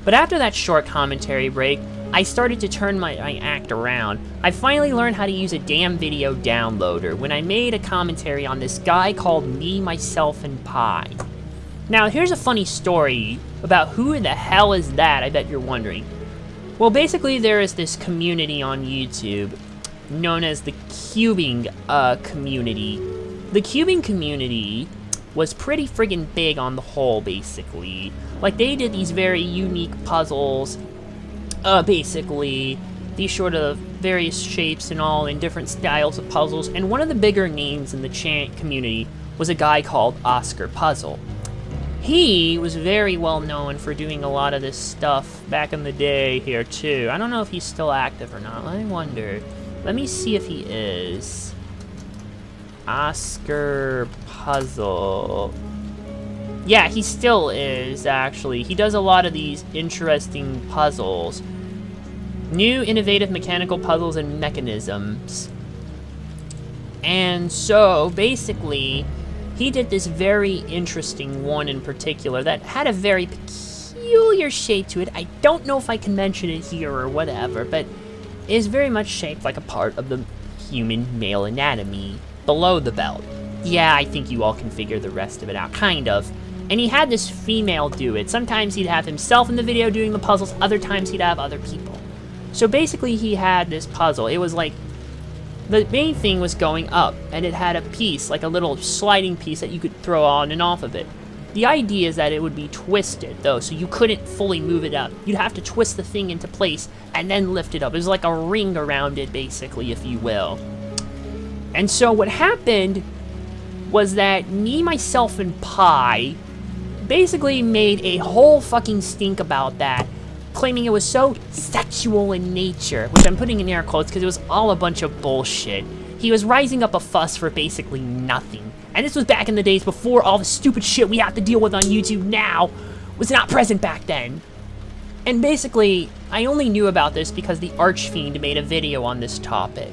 [SPEAKER 1] But after that short commentary break, I started to turn my act around. I finally learned how to use a damn video downloader when I made a commentary on this guy called Me, Myself, and Pi. Now, here's a funny story about who the hell is that, I bet you're wondering. Well, basically, there is this community on YouTube known as the cubing community. The cubing community was pretty friggin' big on the whole, basically. Like, they did these very unique puzzles, basically, these sort of various shapes and all, in different styles of puzzles, and one of the bigger names in the community was a guy called Oscar Puzzle. He was very well known for doing a lot of this stuff back in the day here, too. I don't know if he's still active or not. I wonder. Let me see if he is. Oscar Puzzle. Yeah, he still is, actually. He does a lot of these interesting puzzles. New innovative mechanical puzzles and mechanisms. And so, basically, he did this very interesting one in particular that had a very peculiar shape to it. I don't know if I can mention it here or whatever, but is very much shaped like a part of the human male anatomy below the belt. Yeah, I think you all can figure the rest of it out, kind of. And he had this female do it. Sometimes he'd have himself in the video doing the puzzles, other times he'd have other people. So basically he had this puzzle. It was like, the main thing was going up, and it had a piece, like a little sliding piece that you could throw on and off of it. The idea is that it would be twisted, though, so you couldn't fully move it up. You'd have to twist the thing into place and then lift it up. It was like a ring around it, basically, if you will. And so what happened was that Me, Myself, and Pi basically made a whole fucking stink about that, claiming it was so sexual in nature, which I'm putting in air quotes because it was all a bunch of bullshit. He was rising up a fuss for basically nothing. And this was back in the days before all the stupid shit we have to deal with on YouTube now was not present back then. And basically, I only knew about this because the Archfiend made a video on this topic.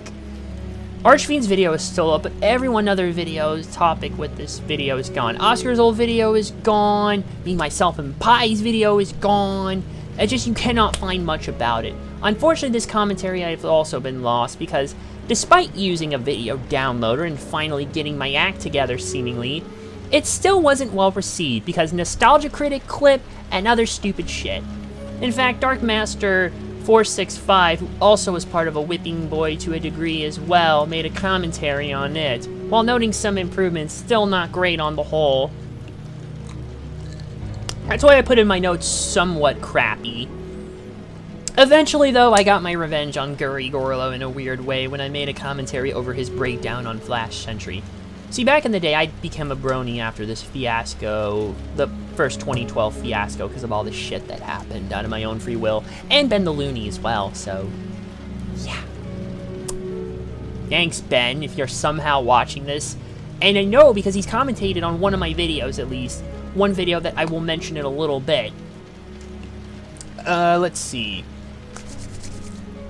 [SPEAKER 1] Archfiend's video is still up, but every one other video's topic with this video is gone. Oscar's old video is gone. Me, Myself, and Pi's video is gone. It's just you cannot find much about it. Unfortunately, this commentary I've also been lost because despite using a video downloader and finally getting my act together seemingly, it still wasn't well received because Nostalgia Critic clip and other stupid shit. In fact, Dark Master 465, who also was part of a Whipping Boy to a degree as well, made a commentary on it, while noting some improvements, still not great on the whole. That's why I put in my notes somewhat crappy. Eventually, though, I got my revenge on Guri Gorlo in a weird way when I made a commentary over his breakdown on Flash Sentry. See, back in the day, I became a brony after this fiasco, the first 2012 fiasco, because of all the shit that happened out of my own free will, and Ben the Looney as well, so, yeah. Thanks, Ben, if you're somehow watching this. And I know because he's commentated on one of my videos, at least. One video that I will mention in a little bit. Let's see.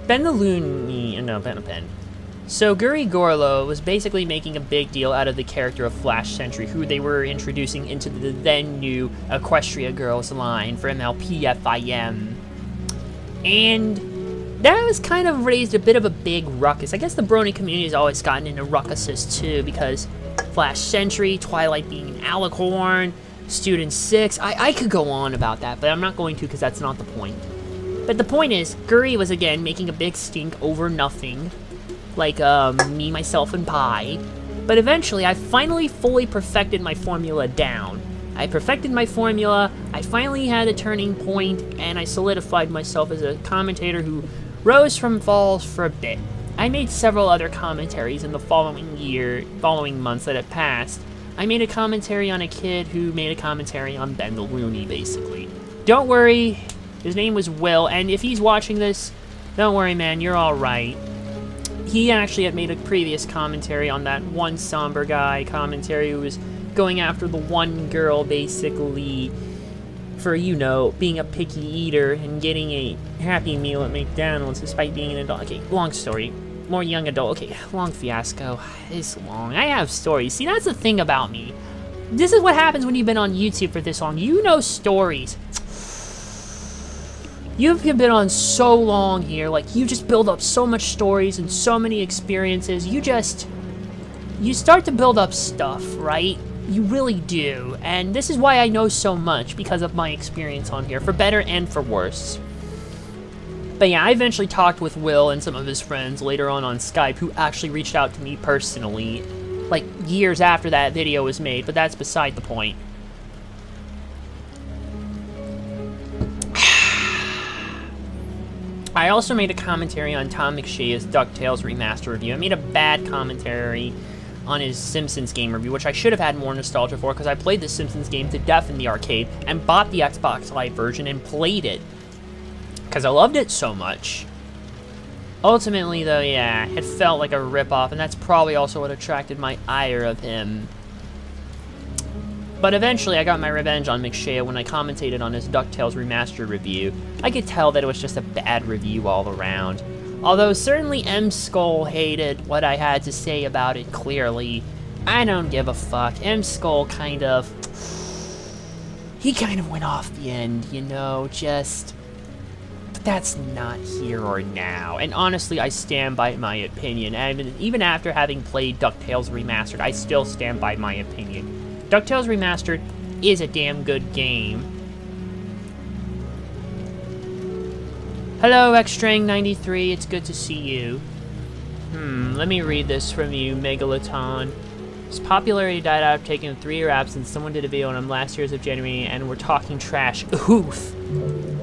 [SPEAKER 1] Ben the Looney, no, Ben. So Guri Gorlo was basically making a big deal out of the character of Flash Sentry, who they were introducing into the then new Equestria Girls line for MLPFIM. And that was kind of raised a bit of a big ruckus. I guess the brony community has always gotten into ruckuses too, because Flash Sentry, Twilight being an alicorn, Student 6, I could go on about that, but I'm not going to because that's not the point. But the point is, Guri was again making a big stink over nothing, like Me, Myself, and Pi, But eventually, I finally fully perfected my formula down. I perfected my formula, I finally had a turning point, and I solidified myself as a commentator who rose from falls for a bit. I made several other commentaries in the following months that had passed. I made a commentary on a kid who made a commentary on Ben the Looney, basically. Don't worry, his name was Will, and if he's watching this, don't worry, man, you're alright. He actually had made a previous commentary on that one somber guy commentary who was going after the one girl, basically, for, you know, being a picky eater and getting a Happy Meal at McDonald's despite being an adult. Okay, long story. More young adult. Okay, long fiasco. It's long. I have stories. See, that's the thing about me. This is what happens when you've been on YouTube for this long. You know stories. You've been on so long here, like, you just build up so much stories and so many experiences. You start to build up stuff, right? You really do. And this is why I know so much, because of my experience on here, for better and for worse. But yeah, I eventually talked with Will and some of his friends later on Skype who actually reached out to me personally, like, years after that video was made, but that's beside the point. I also made a commentary on Tom McShay's DuckTales Remaster review. I made a bad commentary on his Simpsons game review, which I should have had more nostalgia for, because I played the Simpsons game to death in the arcade, and bought the Xbox Live version and played it, because I loved it so much. Ultimately, though, yeah, it felt like a ripoff, and that's probably also what attracted my ire of him. But eventually, I got my revenge on McShay when I commentated on his DuckTales Remastered review. I could tell that it was just a bad review all around. Although certainly M. Skull hated what I had to say about it clearly. I don't give a fuck. M. Skull he kind of went off the end, you know, just... But that's not here or now. And honestly, I stand by my opinion. And even after having played DuckTales Remastered, I still stand by my opinion. DuckTales Remastered is a damn good game. Hello, Xstrang93, it's good to see you. Let me read this from you, Megaloton. His popularity died out of taking a 3-year absence. Someone did a video on him last year's of January, and we're talking trash. Oof.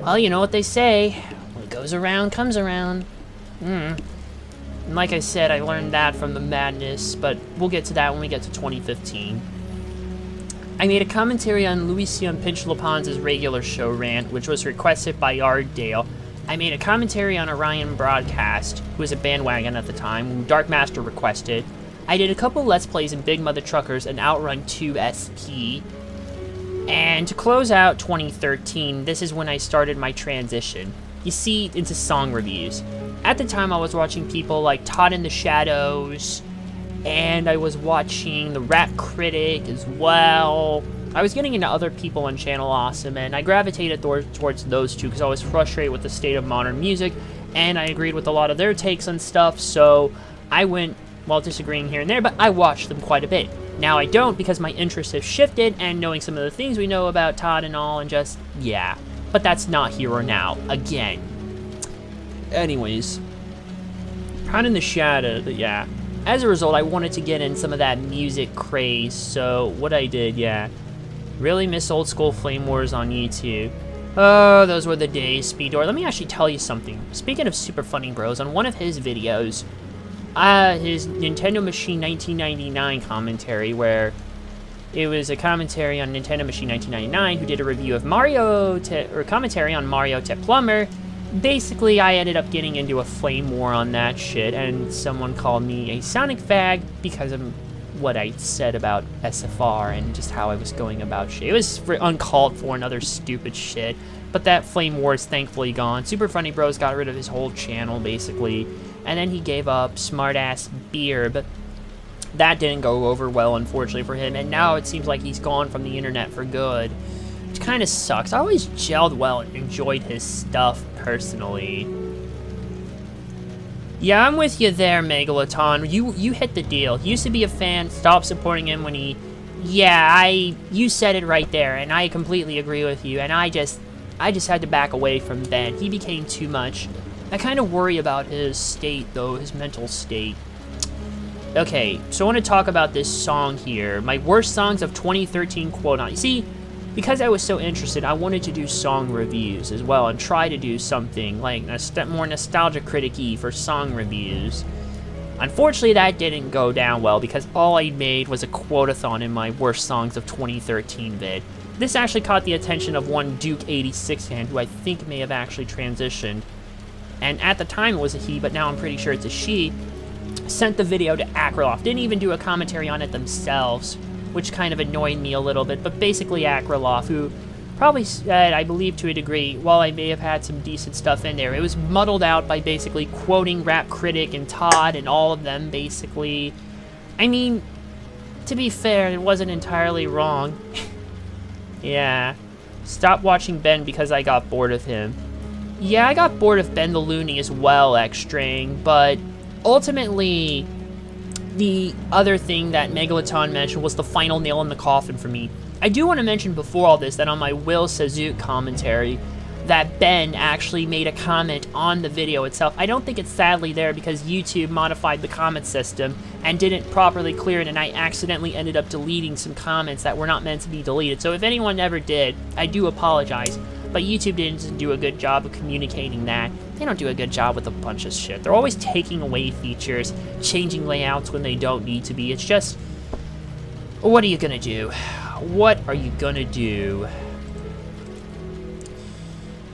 [SPEAKER 1] Well, you know what they say. What goes around, comes around. And like I said, I learned that from the madness, but we'll get to that when we get to 2015. I made a commentary on Lucien Pinch LaPon's regular show rant, which was requested by Yarddale. I made a commentary on Orion Broadcast, who was a bandwagon at the time, who Darkmaster requested. I did a couple Let's Plays in Big Mother Truckers and Outrun 2 SP. And to close out 2013, this is when I started my transition, you see, into song reviews. At the time, I was watching people like Todd in the Shadows, and I was watching The Rap Critic as well. I was getting into other people on Channel Awesome, and I gravitated towards those two because I was frustrated with the state of modern music, and I agreed with a lot of their takes on stuff, so I went, well, disagreeing here and there, but I watched them quite a bit. Now I don't, because my interests have shifted, and knowing some of the things we know about Todd and all, and just, yeah. But that's not here or now, again. Anyways. Todd in the Shadow, yeah. As a result, I wanted to get in some of that music craze, so what I did, yeah. Really miss old school Flame Wars on YouTube. Oh, those were the days, Speedor. Let me actually tell you something. Speaking of Super Funny Bros, on one of his videos, his Nintendo Machine 1999 commentary, where it was a commentary on Nintendo Machine 1999, who did a review of commentary on Mario Tet Plumber. Basically, I ended up getting into a flame war on that shit, and someone called me a Sonic fag because of what I said about SFR and just how I was going about shit. It was uncalled for and other stupid shit, but that flame war is thankfully gone. Super Funny Bros got rid of his whole channel, basically, and then he gave up Smartass Beer, but that didn't go over well, unfortunately, for him, and now it seems like he's gone from the internet for good. Which kind of sucks. I always gelled well and enjoyed his stuff, personally. Yeah, I'm with you there, Megaloton. You hit the deal. Used to be a fan, stopped supporting him when he... Yeah, you said it right there, and I completely agree with you, and I just had to back away from Ben. He became too much. I kind of worry about his state, though, his mental state. Okay, so I want to talk about this song here. My worst songs of 2013 quote on. You see, because I was so interested, I wanted to do song reviews as well and try to do something like more nostalgia critic-y for song reviews. Unfortunately, that didn't go down well because all I made was a quote-a-thon in my worst songs of 2013 vid. This actually caught the attention of one Duke86 fan who I think may have actually transitioned. And at the time it was a he, but now I'm pretty sure it's a she. Sent the video to Akraloff. Didn't even do a commentary on it themselves, which kind of annoyed me a little bit. But basically Akraloff, who probably said, I believe to a degree, while I may have had some decent stuff in there, it was muddled out by basically quoting Rap Critic and Todd and all of them, basically. I mean, to be fair, it wasn't entirely wrong. Yeah. Stopped watching Ben because I got bored of him. Yeah, I got bored of Ben the Looney as well, X-String, but ultimately, the other thing that Megaloton mentioned was the final nail in the coffin for me. I do want to mention before all this that on my Will Sazuk commentary, that Ben actually made a comment on the video itself. I don't think it's sadly there because YouTube modified the comment system and didn't properly clear it, and I accidentally ended up deleting some comments that were not meant to be deleted. So if anyone ever did, I do apologize. But YouTube didn't do a good job of communicating that. They don't do a good job with a bunch of shit. They're always taking away features, changing layouts when they don't need to be. It's just, what are you gonna do? What are you gonna do?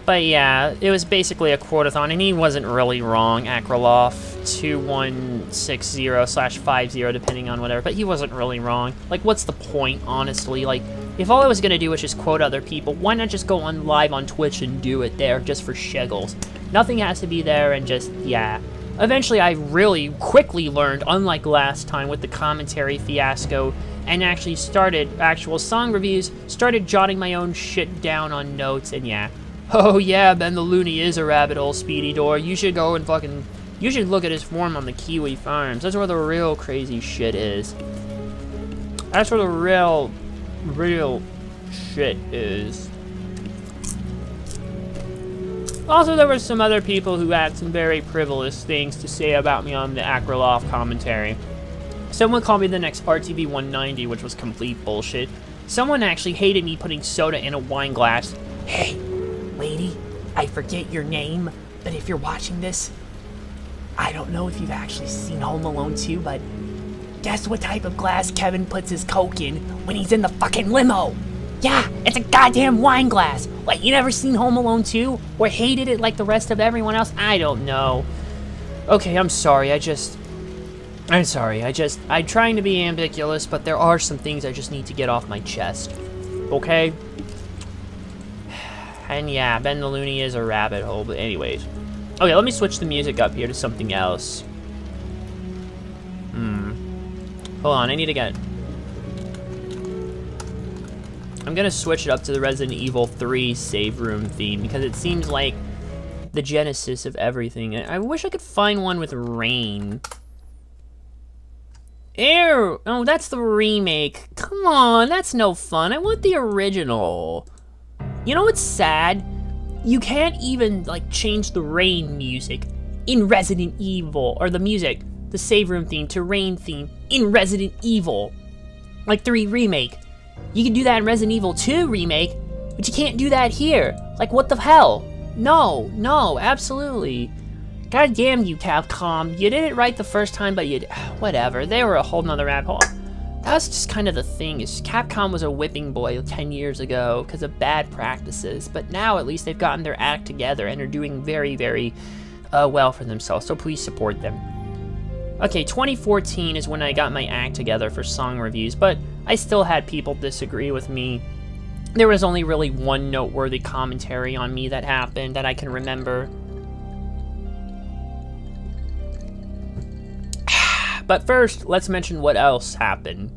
[SPEAKER 1] But yeah, it was basically a quote-a-thon, and he wasn't really wrong, Akraloff 2160/50, depending on whatever, but he wasn't really wrong. Like, what's the point, honestly? Like, if all I was gonna do was just quote other people, why not just go on live on Twitch and do it there, just for shiggles? Nothing has to be there, and just, yeah. Eventually, I really quickly learned, unlike last time with the commentary fiasco, and actually started actual song reviews, started jotting my own shit down on notes, and yeah. Oh yeah, Ben the Looney is a rabbit hole, Speedy Door. You should go and fucking... You should look at his form on the Kiwi Farms. That's where the real crazy shit is. That's where the real shit is. Also, there were some other people who had some very frivolous things to say about me on the Akraloff commentary. Someone called me the next RTV 190, which was complete bullshit. Someone actually hated me putting soda in a wine glass. Hey, lady, I forget your name, but if you're watching this, I don't know if you've actually seen Home Alone 2, but guess what type of glass Kevin puts his Coke in when he's in the fucking limo? Yeah, it's a goddamn wine glass. What, you never seen Home Alone 2? Or hated it like the rest of everyone else? I don't know. Okay, I'm sorry, I'm trying to be ambiguous, but there are some things I just need to get off my chest. Okay? And yeah, Ben the Looney is a rabbit hole, but anyways. Okay, let me switch the music up here to something else. Hold on, I need to get... I'm gonna switch it up to the Resident Evil 3 save room theme, because it seems like the genesis of everything. I wish I could find one with rain. Ew! Oh, that's the remake. Come on, that's no fun. I want the original. You know what's sad? You can't even, like, change the rain music in Resident Evil, or the music, the save room theme to rain theme in Resident Evil. Like 3 remake. You can do that in Resident Evil 2 remake, but you can't do that here. Like, what the hell? No, absolutely. God damn you, Capcom. You did it right the first time, but whatever. They were a whole nother rabbit hole. That was just kind of the thing, is Capcom was a whipping boy 10 years ago because of bad practices, but now at least they've gotten their act together and are doing very, very well for themselves, so please support them. Okay, 2014 is when I got my act together for song reviews, but I still had people disagree with me. There was only really one noteworthy commentary on me that happened that I can remember. But first, let's mention what else happened.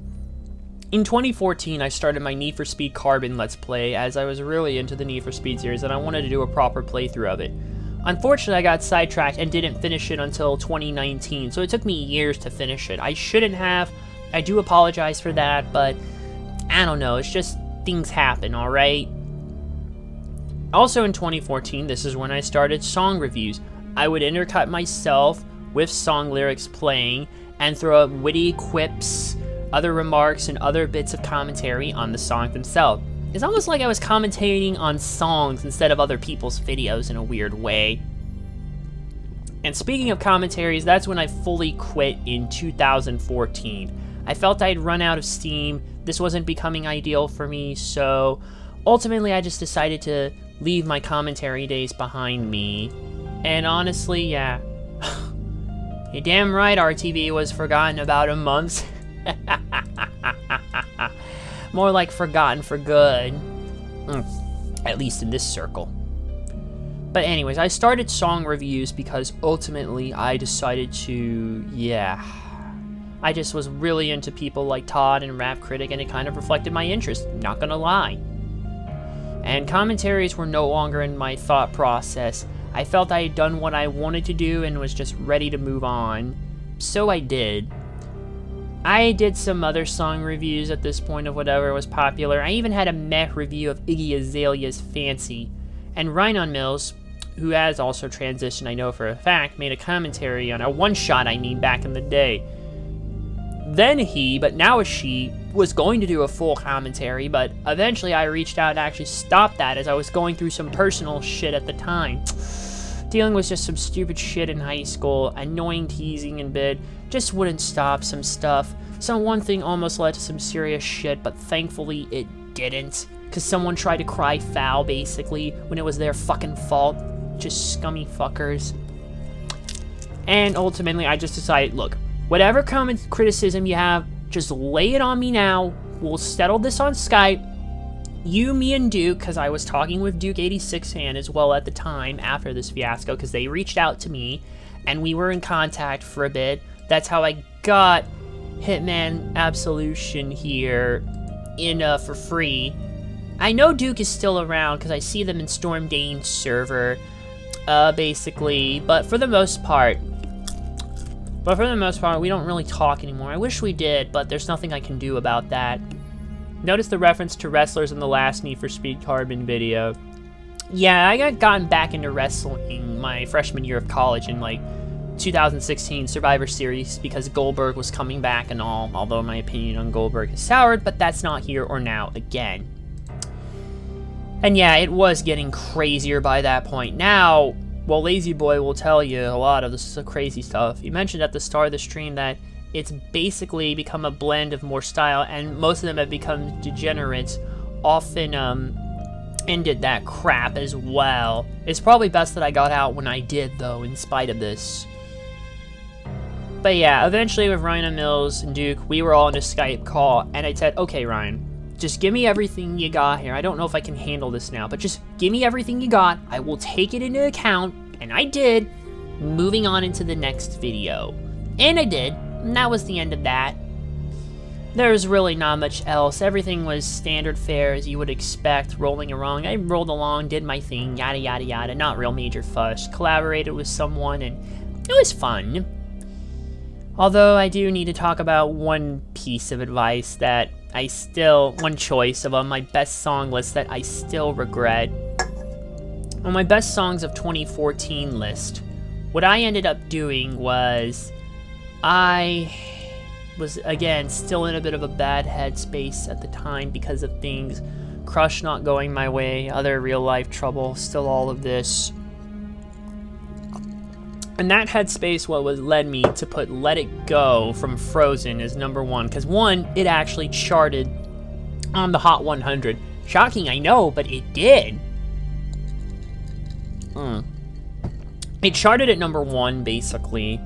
[SPEAKER 1] In 2014, I started my Need for Speed Carbon Let's Play, as I was really into the Need for Speed series and I wanted to do a proper playthrough of it. Unfortunately, I got sidetracked and didn't finish it until 2019, so it took me years to finish it. I shouldn't have. I do apologize for that, but I don't know, it's just things happen, alright? Also in 2014, this is when I started song reviews. I would intercut myself with song lyrics playing, and throw up witty quips, other remarks, and other bits of commentary on the song themselves. It's almost like I was commentating on songs instead of other people's videos in a weird way. And speaking of commentaries, that's when I fully quit in 2014. I felt I'd run out of steam, this wasn't becoming ideal for me, so ultimately I just decided to leave my commentary days behind me. And honestly, yeah. You're damn right RTV was forgotten about a month. More like forgotten for good. At least in this circle. But anyways, I started song reviews because ultimately I decided to, I just was really into people like Todd and Rap Critic, and it kind of reflected my interest, not gonna lie. And commentaries were no longer in my thought process. I felt I had done what I wanted to do and was just ready to move on. So I did. I did some other song reviews at this point of whatever was popular. I even had a meh review of Iggy Azalea's Fancy. And Ryan Mills, who has also transitioned, I know for a fact, made a commentary on a one-shot, back in the day. Then he, but now a she, was going to do a full commentary, but eventually I reached out and actually stopped that as I was going through some personal shit at the time. Dealing with just some stupid shit in high school, annoying teasing in bed, just wouldn't stop some stuff. So one thing almost led to some serious shit, but thankfully it didn't. Because someone tried to cry foul, basically, when it was their fucking fault. Just scummy fuckers. And ultimately I just decided, look, whatever criticism you have, just lay it on me now. We'll settle this on Skype. You, me, and Duke, because I was talking with Duke86 fan as well at the time after this fiasco, because they reached out to me, and we were in contact for a bit. That's how I got Hitman Absolution here for free. I know Duke is still around, because I see them in Storm Dane's server, basically, but for the most part, we don't really talk anymore. I wish we did, but there's nothing I can do about that. Notice the reference to wrestlers in the last Need for Speed Carbon video. Yeah, I got gotten back into wrestling my freshman year of college in, 2016 Survivor Series because Goldberg was coming back and all, although my opinion on Goldberg has soured, but that's not here or now again. And yeah, it was getting crazier by that point. Now, well, Lazy Boy will tell you a lot of this crazy stuff. He mentioned at the start of the stream that it's basically become a blend of more style, and most of them have become degenerates, often ended that crap as well. It's probably best that I got out when I did, though, in spite of this. But yeah, eventually with Ryan Mills and Duke, we were all in a Skype call, and I said, okay, Ryan, just give me everything you got here. I don't know if I can handle this now, but just give me everything you got. I will take it into account, and I did, moving on into the next video. And I did. And that was the end of that. There's really not much else. Everything was standard fare as you would expect, rolling along. I rolled along, did my thing, yada yada yada, not real major fuss. Collaborated with someone, and it was fun. Although I do need to talk about one piece of advice that one choice of on my best song list that I still regret. On my best songs of 2014 list, what I ended up doing was I was, again, still in a bit of a bad headspace at the time because of things, Crush not going my way, other real-life trouble, still all of this. And that headspace led me to put Let It Go from Frozen as #1, because one, it actually charted on the Hot 100. Shocking, I know, but it did. It charted at #1, basically.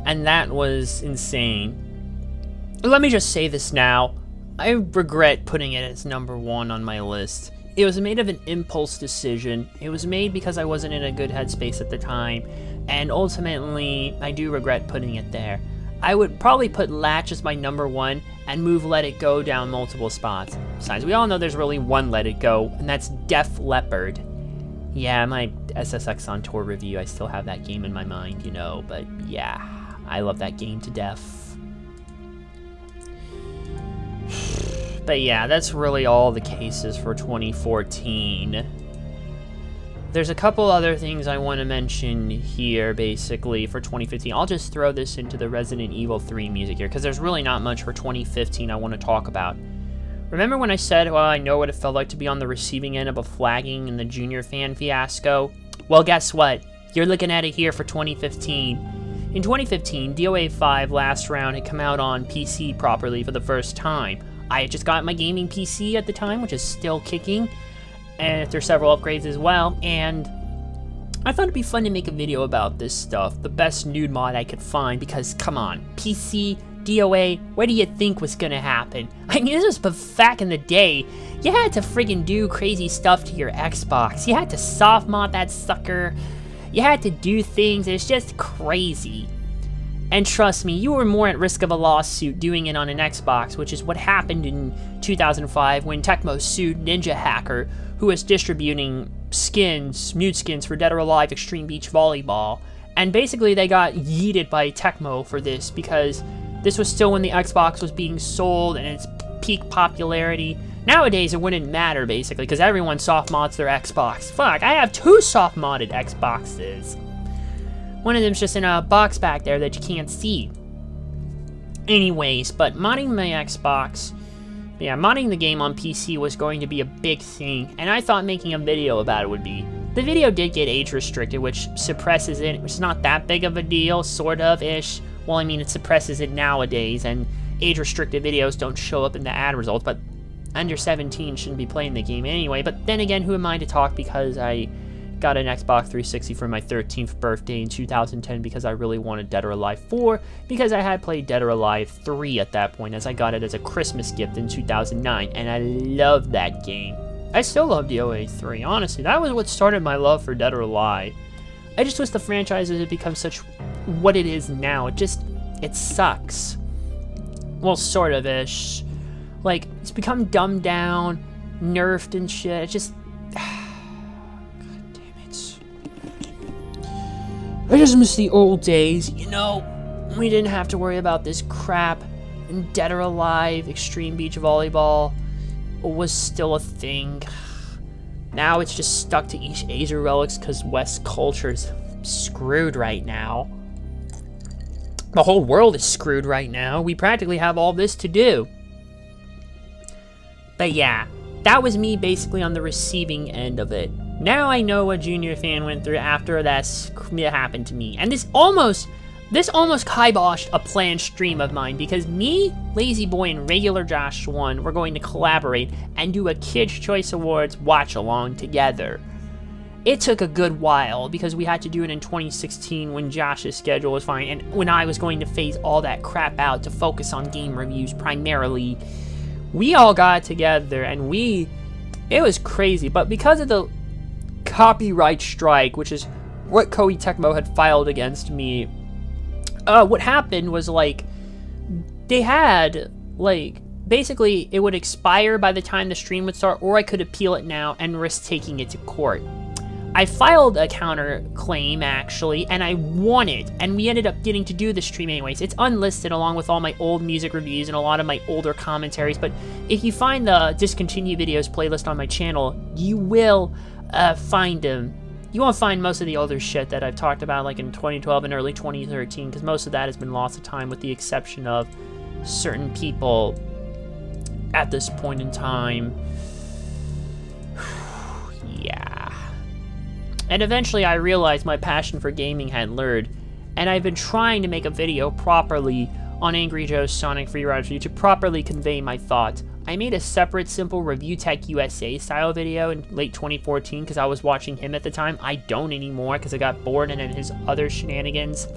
[SPEAKER 1] And that was insane. Let me just say this now. I regret putting it as #1 on my list. It was made of an impulse decision. It was made because I wasn't in a good headspace at the time. And ultimately, I do regret putting it there. I would probably put Latch as my #1 and move Let It Go down multiple spots. Besides, we all know there's really one Let It Go, and that's Def Leppard. Yeah, my SSX on Tour review, I still have that game in my mind, but yeah. I love that game to death. But yeah, that's really all the cases for 2014. there's a couple other things I want to mention here, basically, for 2015. I'll just throw this into the Resident Evil 3 music here, because there's really not much for 2015 I want to talk about. Remember when I said, well, I know what it felt like to be on the receiving end of a flagging in the junior fan fiasco? Well, guess what? You're looking at it here for 2015. In 2015, DOA 5 Last Round had come out on PC properly for the first time. I had just got my gaming PC at the time, which is still kicking, and after several upgrades as well, and I thought it'd be fun to make a video about this stuff, the best nude mod I could find, because, come on, PC, DOA, what do you think was gonna happen? I mean, this was back in the day. You had to friggin' do crazy stuff to your Xbox. You had to soft mod that sucker. You had to do things, it's just crazy. And trust me, you were more at risk of a lawsuit doing it on an Xbox, which is what happened in 2005 when Tecmo sued Ninja Hacker, who was distributing skins, nude skins for Dead or Alive Extreme Beach Volleyball. And basically they got yeeted by Tecmo for this because this was still when the Xbox was being sold and its peak popularity. Nowadays it wouldn't matter basically because everyone soft mods their Xbox. Fuck, I have 2 soft modded Xboxes. One of them's just in a box back there that you can't see. Anyways, but modding my Xbox, yeah, modding the game on PC was going to be a big thing, and I thought making a video about it would be. The video did get age restricted, which suppresses it, which is not that big of a deal, sort of-ish. Well, I mean, it suppresses it nowadays, and age-restricted videos don't show up in the ad results, but under 17 shouldn't be playing the game anyway. But then again, who am I to talk because I got an Xbox 360 for my 13th birthday in 2010 because I really wanted Dead or Alive 4, because I had played Dead or Alive 3 at that point, as I got it as a Christmas gift in 2009, and I loved that game. I still love DOA 3, honestly. That was what started my love for Dead or Alive. I just wish the franchise had become such what it is now. It sucks. Well, sort of-ish. Like, it's become dumbed down, nerfed and shit. It's just... I just miss the old days, you know, we didn't have to worry about this crap, and Dead or Alive Extreme Beach Volleyball was still a thing. Now it's just stuck to East Asia relics because West culture's screwed right now. The whole world is screwed right now. We practically have all this to do. But yeah, that was me basically on the receiving end of it. Now I know what Junior Fan went through after that happened to me. And this almost kiboshed a planned stream of mine because me, Lazy Boy, and Regular Josh 1 were going to collaborate and do a Kids' Choice Awards watch-along together. It took a good while because we had to do it in 2016 when Josh's schedule was fine and when I was going to phase all that crap out to focus on game reviews primarily. We all got together and it was crazy, but because of the copyright strike, which is what Koei Tecmo had filed against me, what happened was, like, they had, like, basically it would expire by the time the stream would start, or I could appeal it now and risk taking it to court. I filed a counterclaim, actually, and I won it, and we ended up getting to do the stream anyways. It's unlisted along with all my old music reviews and a lot of my older commentaries, but if you find the discontinued videos playlist on my channel, you will find them. You won't find most of the older shit that I've talked about, like in 2012 and early 2013, because most of that has been lost to time with the exception of certain people at this point in time. Yeah. And eventually I realized my passion for gaming had lured, and I've been trying to make a video properly on Angry Joe's Sonic Free Ride Review to properly convey my thoughts. I made a separate, simple Review Tech USA style video in late 2014 because I was watching him at the time. I don't anymore because I got bored and his other shenanigans.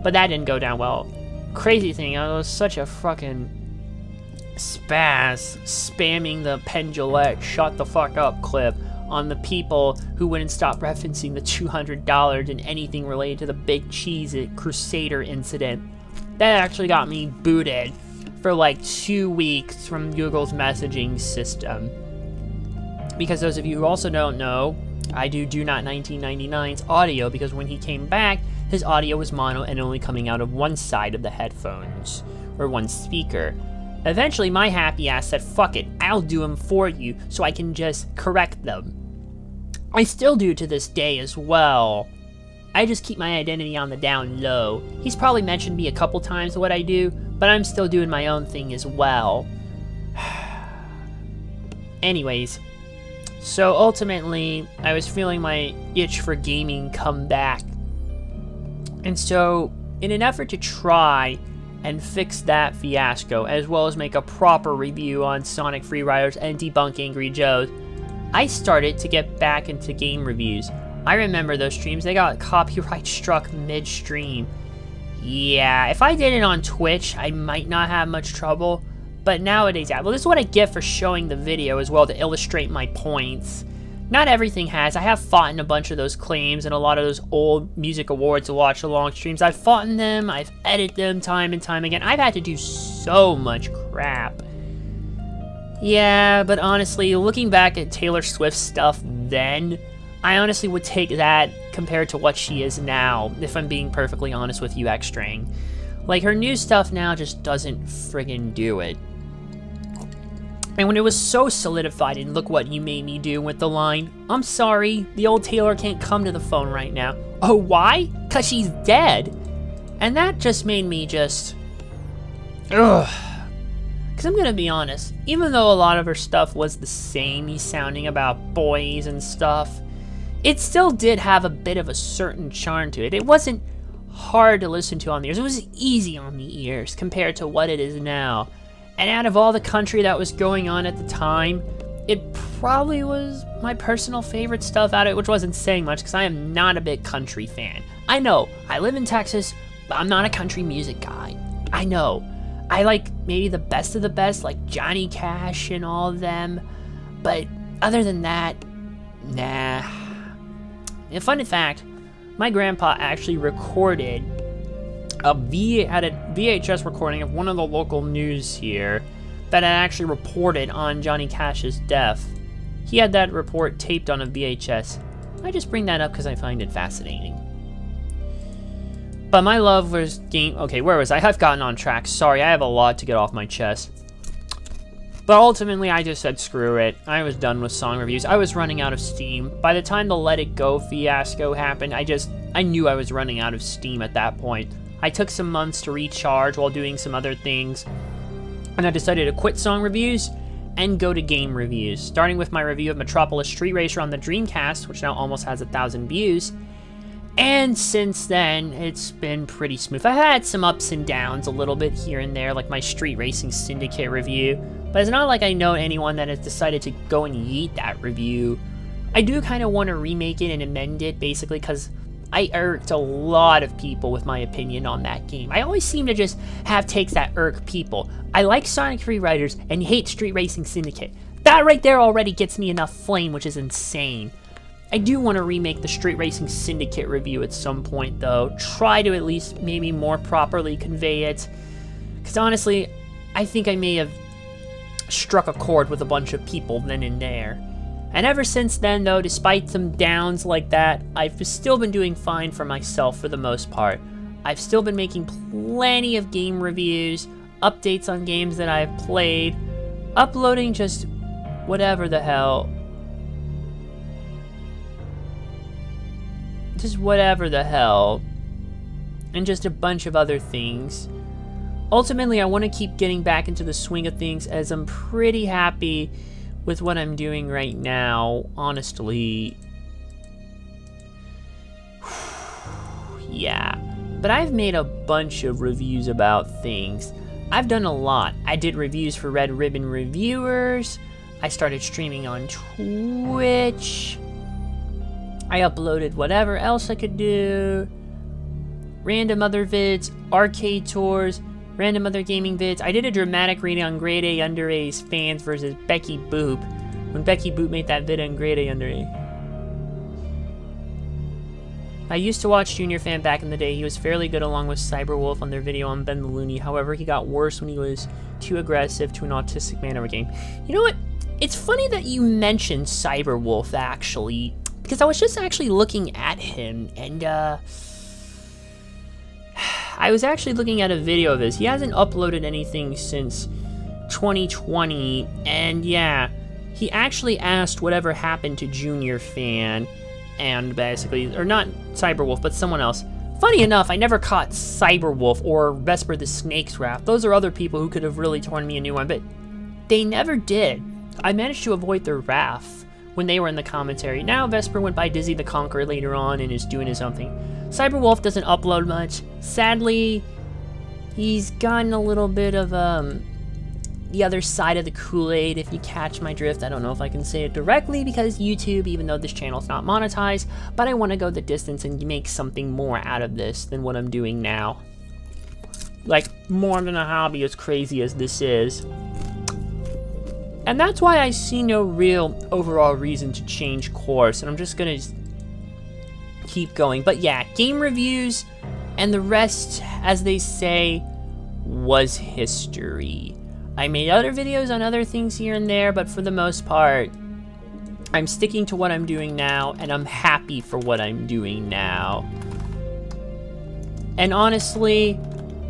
[SPEAKER 1] But that didn't go down well. Crazy thing, I was such a fucking spaz spamming the Penn Jillette shut the fuck up clip on the people who wouldn't stop referencing the $200 in anything related to the Big Cheez-It Crusader incident. That actually got me booted for like 2 weeks from Google's messaging system. Because those of you who also don't know, I do Not 1999's audio because when he came back, his audio was mono and only coming out of one side of the headphones, or one speaker. Eventually, my happy ass said, fuck it, I'll do them for you so I can just correct them. I still do to this day as well. I just keep my identity on the down low. He's probably mentioned me a couple times what I do, but I'm still doing my own thing as well. Anyways, so ultimately, I was feeling my itch for gaming come back. And so, in an effort to try and fix that fiasco, as well as make a proper review on Sonic Free Riders and debunk Angry Joe's, I started to get back into game reviews. I remember those streams, they got copyright struck mid-stream. Yeah, if I did it on Twitch, I might not have much trouble. But nowadays, well, this is what I get for showing the video as well to illustrate my points. Not everything has. I have fought in a bunch of those claims and a lot of those old music awards to watch along streams. I've fought in them, I've edited them time and time again. I've had to do so much crap. Yeah, but honestly, looking back at Taylor Swift's stuff then, I honestly would take that compared to what she is now, if I'm being perfectly honest with you, X-Strang. Like, her new stuff now just doesn't friggin' do it. And when it was so solidified in Look What You Made Me Do with the line, I'm sorry, the old Taylor can't come to the phone right now. Oh, why? 'Cause she's dead. And that just made me just... ugh. 'Cause I'm gonna be honest, even though a lot of her stuff was the same sounding about boys and stuff, it still did have a bit of a certain charm to it. It wasn't hard to listen to on the ears. It was easy on the ears compared to what it is now. And out of all the country that was going on at the time, it probably was my personal favorite stuff out of it, which wasn't saying much because I am not a big country fan. I know, I live in Texas, but I'm not a country music guy. I know. I like maybe the best of the best, like Johnny Cash and all of them. But other than that, nah. And fun fact, my grandpa actually recorded had a VHS recording of one of the local news here that had actually reported on Johnny Cash's death. He had that report taped on a VHS. I just bring that up because I find it fascinating. But my love was game... Okay, where was I? I've gotten on track. Sorry, I have a lot to get off my chest. But ultimately, I just said screw it. I was done with song reviews. I was running out of steam. By the time the Let It Go fiasco happened, I knew I was running out of steam at that point. I took some months to recharge while doing some other things, and I decided to quit song reviews and go to game reviews, starting with my review of Metropolis Street Racer on the Dreamcast, which now almost has 1,000 views. And since then, it's been pretty smooth. I had some ups and downs a little bit here and there, like my Street Racing Syndicate review, but it's not like I know anyone that has decided to go and yeet that review. I do kind of want to remake it and amend it, basically, because I irked a lot of people with my opinion on that game. I always seem to just have takes that irk people. I like Sonic Free Riders and hate Street Racing Syndicate. That right there already gets me enough flame, which is insane. I do want to remake the Street Racing Syndicate review at some point, though. Try to at least maybe more properly convey it. Because honestly, I think I may have struck a chord with a bunch of people then and there. And ever since then, though, despite some downs like that, I've still been doing fine for myself for the most part. I've still been making plenty of game reviews, updates on games that I've played, uploading just whatever the hell. Just whatever the hell. And just a bunch of other things. Ultimately, I want to keep getting back into the swing of things as I'm pretty happy with what I'm doing right now, honestly. Yeah, but I've made a bunch of reviews about things. I've done a lot. I did reviews for Red Ribbon Reviewers. I started streaming on Twitch. I uploaded whatever else I could do. Random other vids, arcade tours, random other gaming vids. I did a dramatic reading on Grade A Under A's fans versus Becky Boop, when Becky Boop made that vid on Grade A Under A. I used to watch Junior Fan back in the day. He was fairly good along with Cyberwolf on their video on Ben the Looney. However, he got worse when he was too aggressive to an autistic man over game. You know what? It's funny that you mentioned Cyberwolf, actually, because I was just actually looking at him, and I was actually looking at a video of his. He hasn't uploaded anything since 2020, and yeah, he actually asked whatever happened to Junior Fan, and basically, or not Cyberwolf, but someone else. Funny enough, I never caught Cyberwolf or Vesper the Snake's Wrath. Those are other people who could have really torn me a new one, but they never did. I managed to avoid their wrath when they were in the commentary. Now Vesper went by Dizzy the Conqueror later on and is doing his own thing. Cyberwolf doesn't upload much. Sadly, he's gotten a little bit of the other side of the Kool-Aid, if you catch my drift. I don't know if I can say it directly because YouTube, even though this channel's not monetized, but I want to go the distance and make something more out of this than what I'm doing now. Like, more than a hobby, as crazy as this is. And that's why I see no real overall reason to change course, and I'm just gonna keep going. But yeah, game reviews and the rest, as they say, was history. I made other videos on other things here and there, but for the most part, I'm sticking to what I'm doing now, and I'm happy for what I'm doing now. And honestly,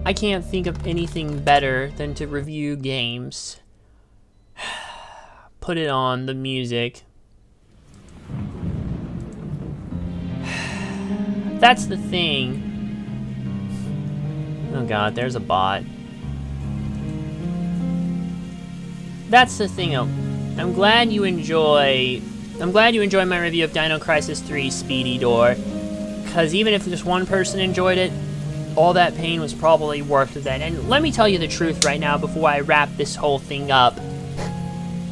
[SPEAKER 1] I can't think of anything better than to review games. Put it on, the music. That's the thing. Oh god, there's a bot. That's the thing. I'm glad you enjoy my review of Dino Crisis 3 Speedy Door, because even if just one person enjoyed it, all that pain was probably worth it. And let me tell you the truth right now before I wrap this whole thing up.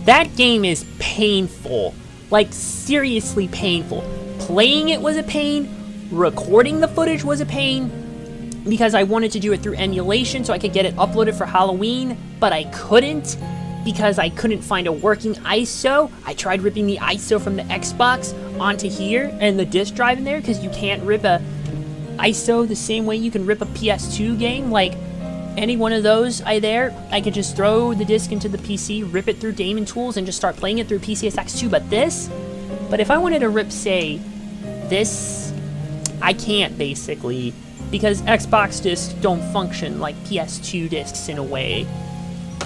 [SPEAKER 1] That game is painful. Like, seriously painful. Playing it was a pain. Recording the footage was a pain. Because I wanted to do it through emulation so I could get it uploaded for Halloween, but I couldn't because I couldn't find a working ISO. I tried ripping the ISO from the Xbox onto here and the disk drive in there, because you can't rip a ISO the same way you can rip a PS2 game. Like, any one of those I could just throw the disc into the PC, rip it through Daemon Tools, and just start playing it through PCSX2. But if I wanted to rip, say, this, I can't, basically, because Xbox discs don't function like PS2 discs in a way.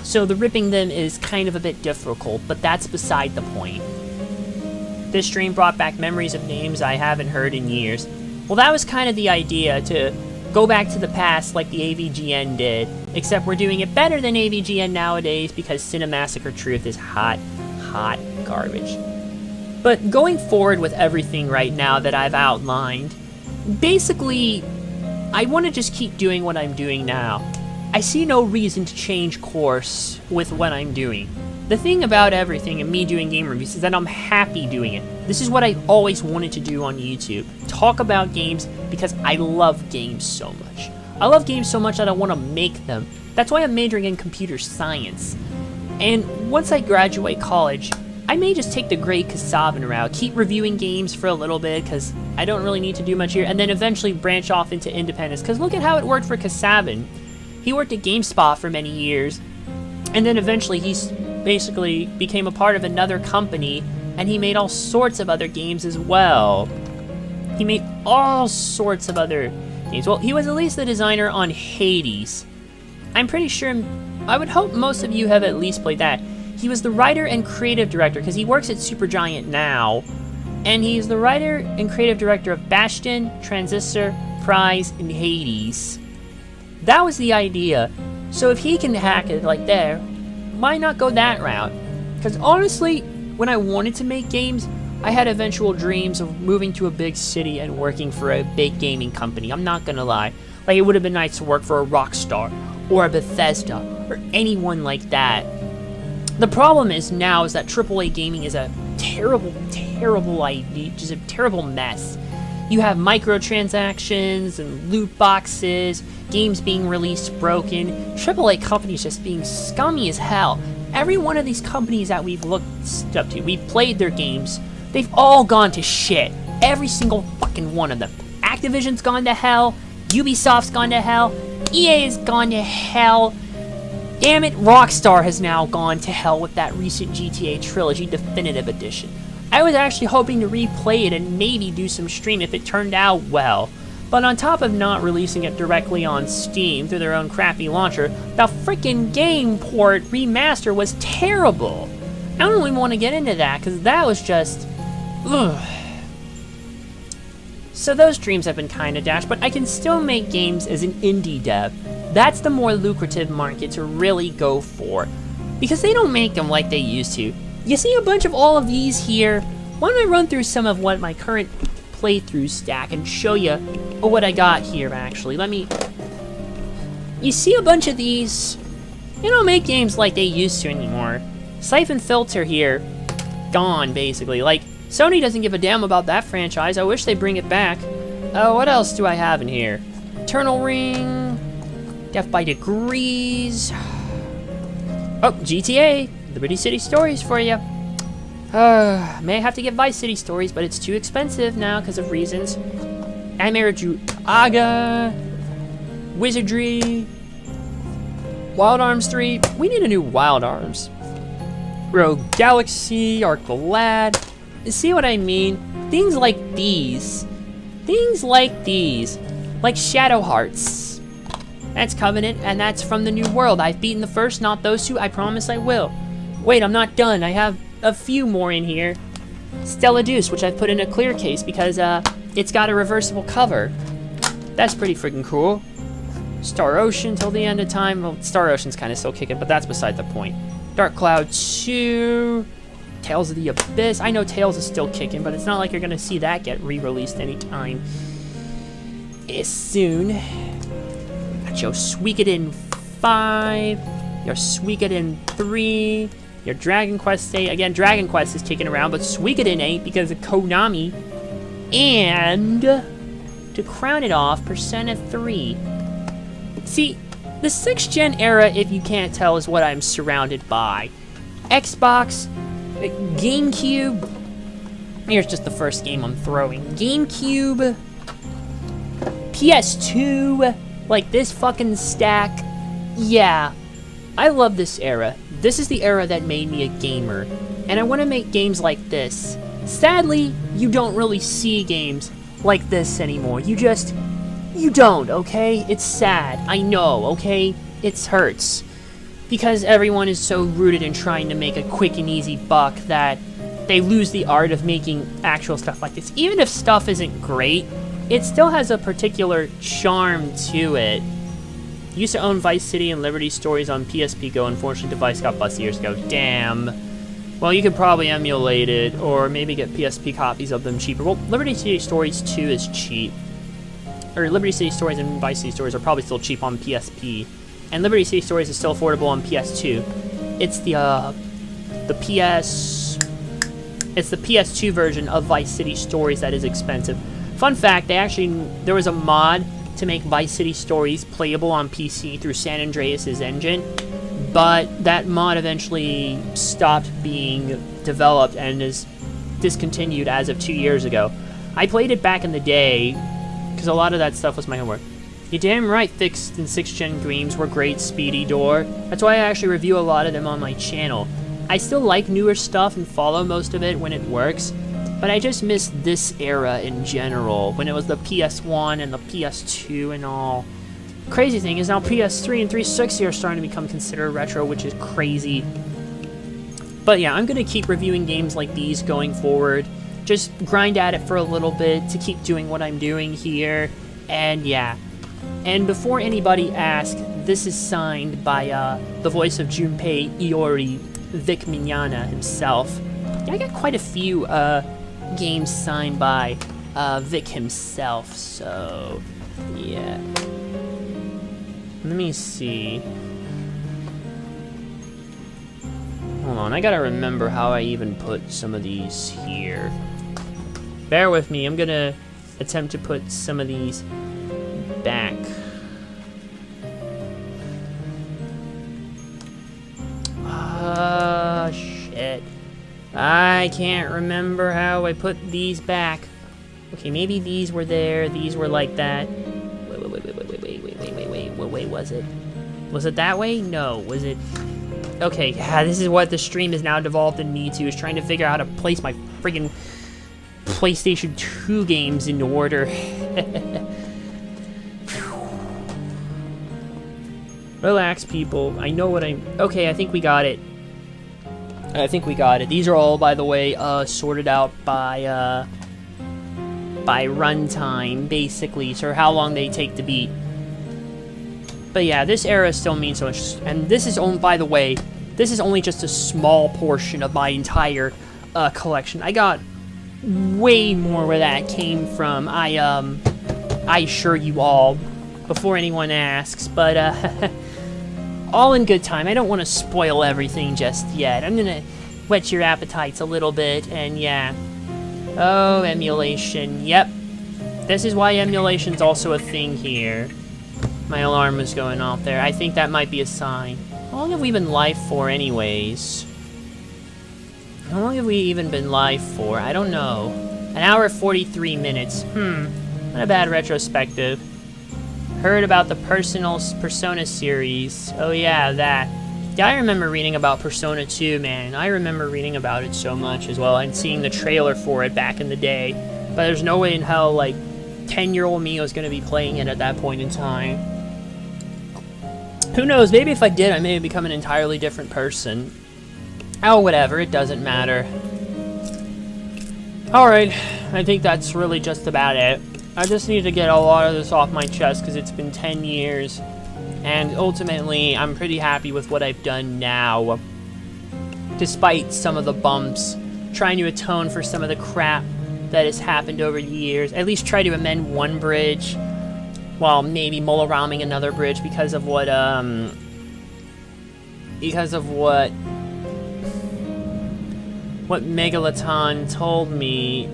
[SPEAKER 1] So the ripping them is kind of a bit difficult, but that's beside the point. This stream brought back memories of names I haven't heard in years. Well, that was kind of the idea, to go back to the past like the AVGN did, except we're doing it better than AVGN nowadays because Cinemassacre Truth is hot garbage. But going forward with everything right now that I've outlined, basically, I want to just keep doing what I'm doing now. I see no reason to change course with what I'm doing. The thing about everything and me doing game reviews is that I'm happy doing it. This is what I've always wanted to do on YouTube. Talk about games because I love games so much. I love games so much that I want to make them. That's why I'm majoring in computer science. And once I graduate college, I may just take the Great Kasavan route, keep reviewing games for a little bit because I don't really need to do much here, and then eventually branch off into independence. Because look at how it worked for Kasavan. He worked at GameSpot for many years, and then eventually he's basically became a part of another company, and he made all sorts of other games as well. He made all sorts of other games. Well, he was at least the designer on Hades. I'm pretty sure, I would hope most of you have at least played that. He was the writer and creative director, because he works at Supergiant now, and he's the writer and creative director of Bastion, Transistor, Prize, and Hades. That was the idea. So if he can hack it like there, why not go that route? Because honestly, when I wanted to make games, I had eventual dreams of moving to a big city and working for a big gaming company. I'm not gonna lie. Like, it would have been nice to work for a Rockstar, or a Bethesda, or anyone like that. The problem is now is that AAA gaming is a terrible idea, just a terrible mess. You have microtransactions and loot boxes, games being released broken, AAA companies just being scummy as hell. Every one of these companies that we've looked up to, we've played their games, they've all gone to shit. Every single fucking one of them. Activision's gone to hell, Ubisoft's gone to hell, EA's gone to hell. Damn it, Rockstar has now gone to hell with that recent GTA Trilogy Definitive Edition. I was actually hoping to replay it and maybe do some stream if it turned out well. But on top of not releasing it directly on Steam through their own crappy launcher, the frickin' game port remaster was terrible. I don't even want to get into that, because that was just... Ugh. So those dreams have been kind of dashed, but I can still make games as an indie dev. That's the more lucrative market to really go for, because they don't make them like they used to. You see a bunch of all of these here? Why don't I run through some of what my current playthrough stack and show you what I got here, actually. You see a bunch of these? They don't make games like they used to anymore. Siphon Filter here, gone, basically. Like, Sony doesn't give a damn about that franchise. I wish they'd bring it back. What else do I have in here? Eternal Ring, Death by Degrees. Oh, GTA, Liberty City Stories for you. May have to get Vice City Stories, but it's too expensive now because of reasons. Ameriju Aga, Wizardry, Wild Arms 3. We need a new Wild Arms. Rogue Galaxy, Arc the Lad. See what I mean? Things like these. Things like these. Like Shadow Hearts. That's Covenant, and that's from the New World. I've beaten the first, not those two. I promise I will. Wait, I'm not done. I have a few more in here. Stella Deuce, which I've put in a clear case because it's got a reversible cover. That's pretty freaking cool. Star Ocean till the end of time. Well, Star Ocean's kind of still kicking, but that's beside the point. Dark Cloud 2. Tales of the Abyss. I know Tales is still kicking, but it's not like you're gonna see that get re-released anytime soon. Got your Suikoden 5. Your Suikoden 3. Your Dragon Quest 8. Again, Dragon Quest is kicking around, but Suikoden 8 because of Konami. And to crown it off, Persona 3. See, the 6th gen era, if you can't tell, is what I'm surrounded by. Xbox, GameCube. Here's just the first game I'm throwing. GameCube, PS2, like this fucking stack. Yeah, I love this era. This is the era that made me a gamer, and I want to make games like this. Sadly, you don't really see games like this anymore. You don't, okay? It's sad. I know, okay? It hurts. Because everyone is so rooted in trying to make a quick and easy buck that they lose the art of making actual stuff like this. Even if stuff isn't great, it still has a particular charm to it. Used to own Vice City and Liberty Stories on PSP Go. Unfortunately, the device got busted years ago. Damn. Well, you could probably emulate it, or maybe get PSP copies of them cheaper. Well, Liberty City Stories 2 is cheap. Or Liberty City Stories and Vice City Stories are probably still cheap on PSP. And Liberty City Stories is still affordable on PS2. It's the PS2 version of Vice City Stories that is expensive. Fun fact, there was a mod to make Vice City Stories playable on PC through San Andreas' engine, but that mod eventually stopped being developed and is discontinued as of 2 years ago. I played it back in the day, because a lot of that stuff was my homework. You're damn right, fixed and 6th gen games were great, Speedy Door. That's why I actually review a lot of them on my channel. I still like newer stuff and follow most of it when it works, but I just miss this era in general, when it was the PS1 and the PS2 and all. Crazy thing is now PS3 and 360 are starting to become considered retro, which is crazy. But yeah, I'm going to keep reviewing games like these going forward. Just grind at it for a little bit to keep doing what I'm doing here, and yeah. And before anybody asks, this is signed by the voice of Junpei Iori, Vic Mignogna himself. Yeah, I got quite a few games signed by Vic himself, so yeah. Let me see. Hold on, I gotta remember how I even put some of these here. Bear with me, I'm gonna attempt to put some of these back. Shit. I can't remember how I put these back. Okay, maybe these were there, these were like that. Wait, was it? Was it that way? No, was it? Okay, yeah, this is what the stream has now devolved in me to, is trying to figure out how to place my friggin' PlayStation 2 games in order. Relax, people. I know what I'm... Okay, I think we got it. I think we got it. These are all, by the way, sorted out by runtime, basically, so how long they take to beat. But yeah, this era still means so much, and this is only, by the way, this is only just a small portion of my entire collection. I got way more where that came from. I assure you all, before anyone asks, but all in good time. I don't want to spoil everything just yet. I'm gonna whet your appetites a little bit, and yeah. Oh, emulation. Yep. This is why emulation's also a thing here. My alarm was going off there. I think that might be a sign. How long have we been live for anyways? How long have we even been live for? I don't know. An hour 43 minutes. Not a bad retrospective. Heard about the Persona series. Oh yeah, that. Yeah, I remember reading about Persona 2, man. I remember reading about it so much as well, and seeing the trailer for it back in the day. But there's no way in hell, like, 10-year-old me was going to be playing it at that point in time. Who knows, maybe if I did, I may have become an entirely different person. Oh, whatever, it doesn't matter. Alright, I think that's really just about it. I just need to get a lot of this off my chest because it's been 10 years. And ultimately, I'm pretty happy with what I've done now. Despite some of the bumps, trying to atone for some of the crap that has happened over the years. At least try to amend one bridge, while maybe mull-arounding another bridge because of what Megalaton told me.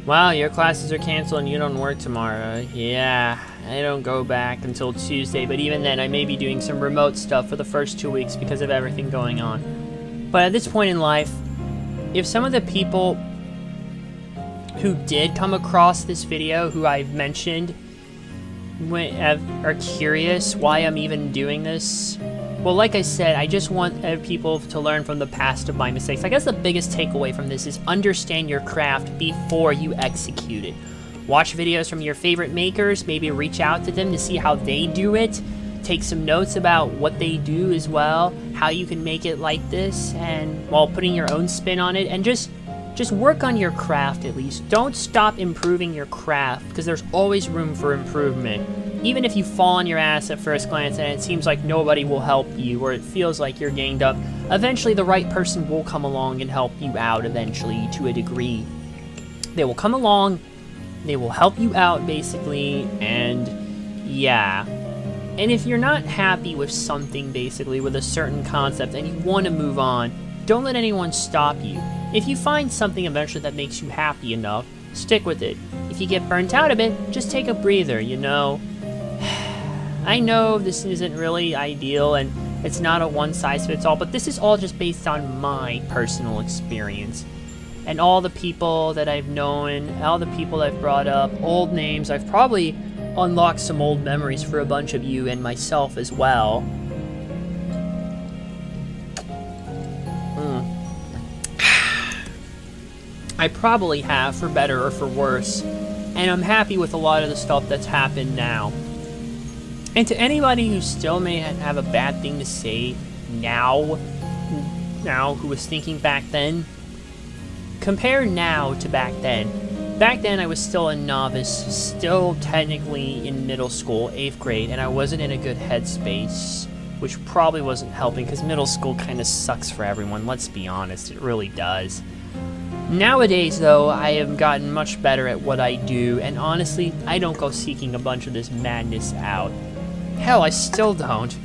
[SPEAKER 1] Wow, your classes are canceled and you don't work tomorrow. Yeah, I don't go back until Tuesday, but even then I may be doing some remote stuff for the first 2 weeks because of everything going on. But at this point in life, if some of the people who did come across this video, who I've mentioned, are curious why I'm even doing this, well, like I said, I just want people to learn from the past of my mistakes. I guess the biggest takeaway from this is understand your craft before you execute it. Watch videos from your favorite makers, maybe reach out to them to see how they do it. Take some notes about what they do as well, how you can make it like this, and while putting your own spin on it, and just work on your craft at least. Don't stop improving your craft, because there's always room for improvement. Even if you fall on your ass at first glance and it seems like nobody will help you, or it feels like you're ganged up, eventually the right person will come along and help you out eventually to a degree. They will come along, they will help you out basically, and yeah. And if you're not happy with something basically, with a certain concept, and you want to move on, don't let anyone stop you. If you find something eventually that makes you happy enough, stick with it. If you get burnt out a bit, just take a breather, you know? I know this isn't really ideal and it's not a one-size-fits-all, but this is all just based on my personal experience. And all the people that I've known, all the people I've brought up, old names, I've probably unlocked some old memories for a bunch of you and myself as well. I probably have, for better or for worse, and I'm happy with a lot of the stuff that's happened now. And to anybody who still may have a bad thing to say now who was thinking back then, compare now to back then. Back then I was still a novice, still technically in middle school, 8th grade, and I wasn't in a good headspace, which probably wasn't helping because middle school kind of sucks for everyone, let's be honest, it really does. Nowadays, though, I have gotten much better at what I do, and honestly, I don't go seeking a bunch of this madness out. Hell, I still don't.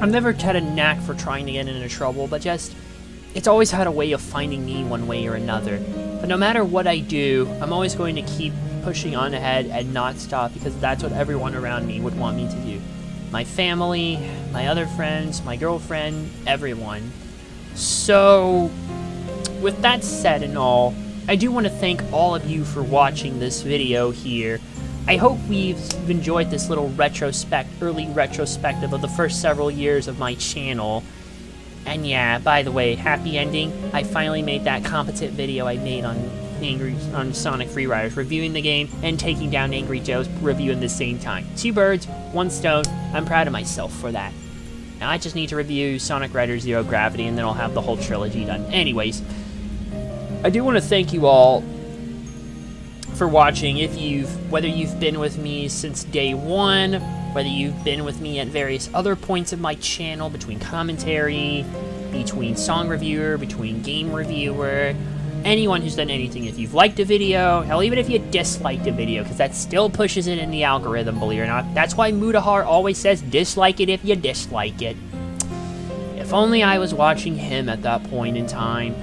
[SPEAKER 1] I've never had a knack for trying to get into trouble, but just, it's always had a way of finding me one way or another. But no matter what I do, I'm always going to keep pushing on ahead and not stop, because that's what everyone around me would want me to do. My family, my other friends, my girlfriend, everyone. So, with that said and all, I do want to thank all of you for watching this video here. I hope we've enjoyed this little early retrospective of the first several years of my channel. And yeah, by the way, happy ending. I finally made that competent video I made on Sonic Freeriders, reviewing the game and taking down Angry Joe's review at the same time. 2 birds, 1 stone. I'm proud of myself for that. Now I just need to review Sonic Rider Zero Gravity, and then I'll have the whole trilogy done. Anyways, I do want to thank you all for watching. Whether you've been with me since day one, whether you've been with me at various other points of my channel, between commentary, between song reviewer, between game reviewer, anyone who's done anything. If you've liked a video, hell, even if you disliked a video, because that still pushes it in the algorithm, believe it or not. That's why Mudahar always says dislike it if you dislike it. If only I was watching him at that point in time.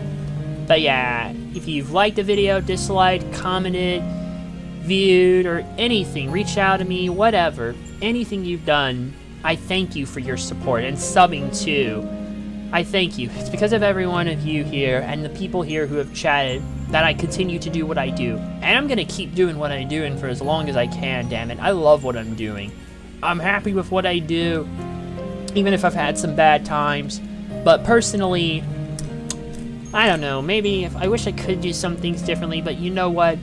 [SPEAKER 1] But yeah, if you've liked the video, disliked, commented, viewed, or anything, reached out to me, whatever, anything you've done, I thank you for your support, and subbing too. I thank you. It's because of every one of you here and the people here who have chatted that I continue to do what I do. And I'm gonna keep doing what I'm doing for as long as I can, damn it. I love what I'm doing. I'm happy with what I do, even if I've had some bad times. But personally, I don't know, maybe I wish I could do some things differently, but you know what?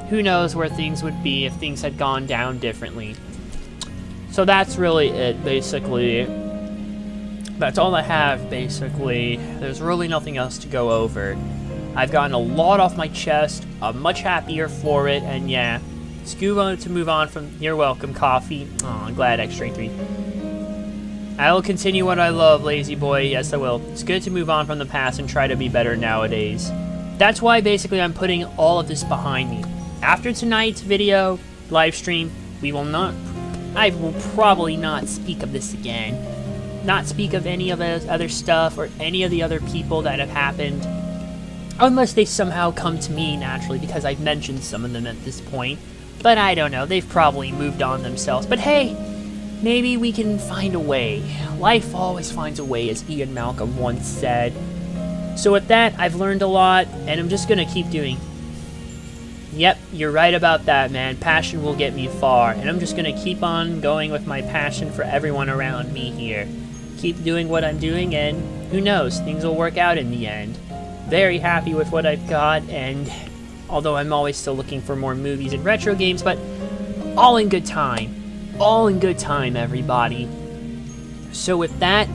[SPEAKER 1] Who knows where things would be if things had gone down differently. So that's really it, basically. That's all I have, basically. There's really nothing else to go over. I've gotten a lot off my chest. I'm much happier for it, and yeah. Scuba to move on from... You're welcome, coffee. Oh, I'm glad X-Train 3. I will continue what I love, lazy boy. Yes, I will. It's good to move on from the past and try to be better nowadays. That's why, basically, I'm putting all of this behind me. After tonight's video, live stream, I will probably not speak of this again. Not speak of any of the other stuff or any of the other people that have happened, unless they somehow come to me naturally, because I've mentioned some of them at this point. But I don't know, they've probably moved on themselves. But hey, maybe we can find a way. Life always finds a way, as Ian Malcolm once said. So with that, I've learned a lot, and I'm just gonna keep doing. Yep, you're right about that, man. Passion will get me far, and I'm just gonna keep on going with my passion for everyone around me here. Keep doing what I'm doing, and who knows, things will work out in the end. Very happy with what I've got, and although I'm always still looking for more movies and retro games, but all in good time. All in good time, everybody. So with that,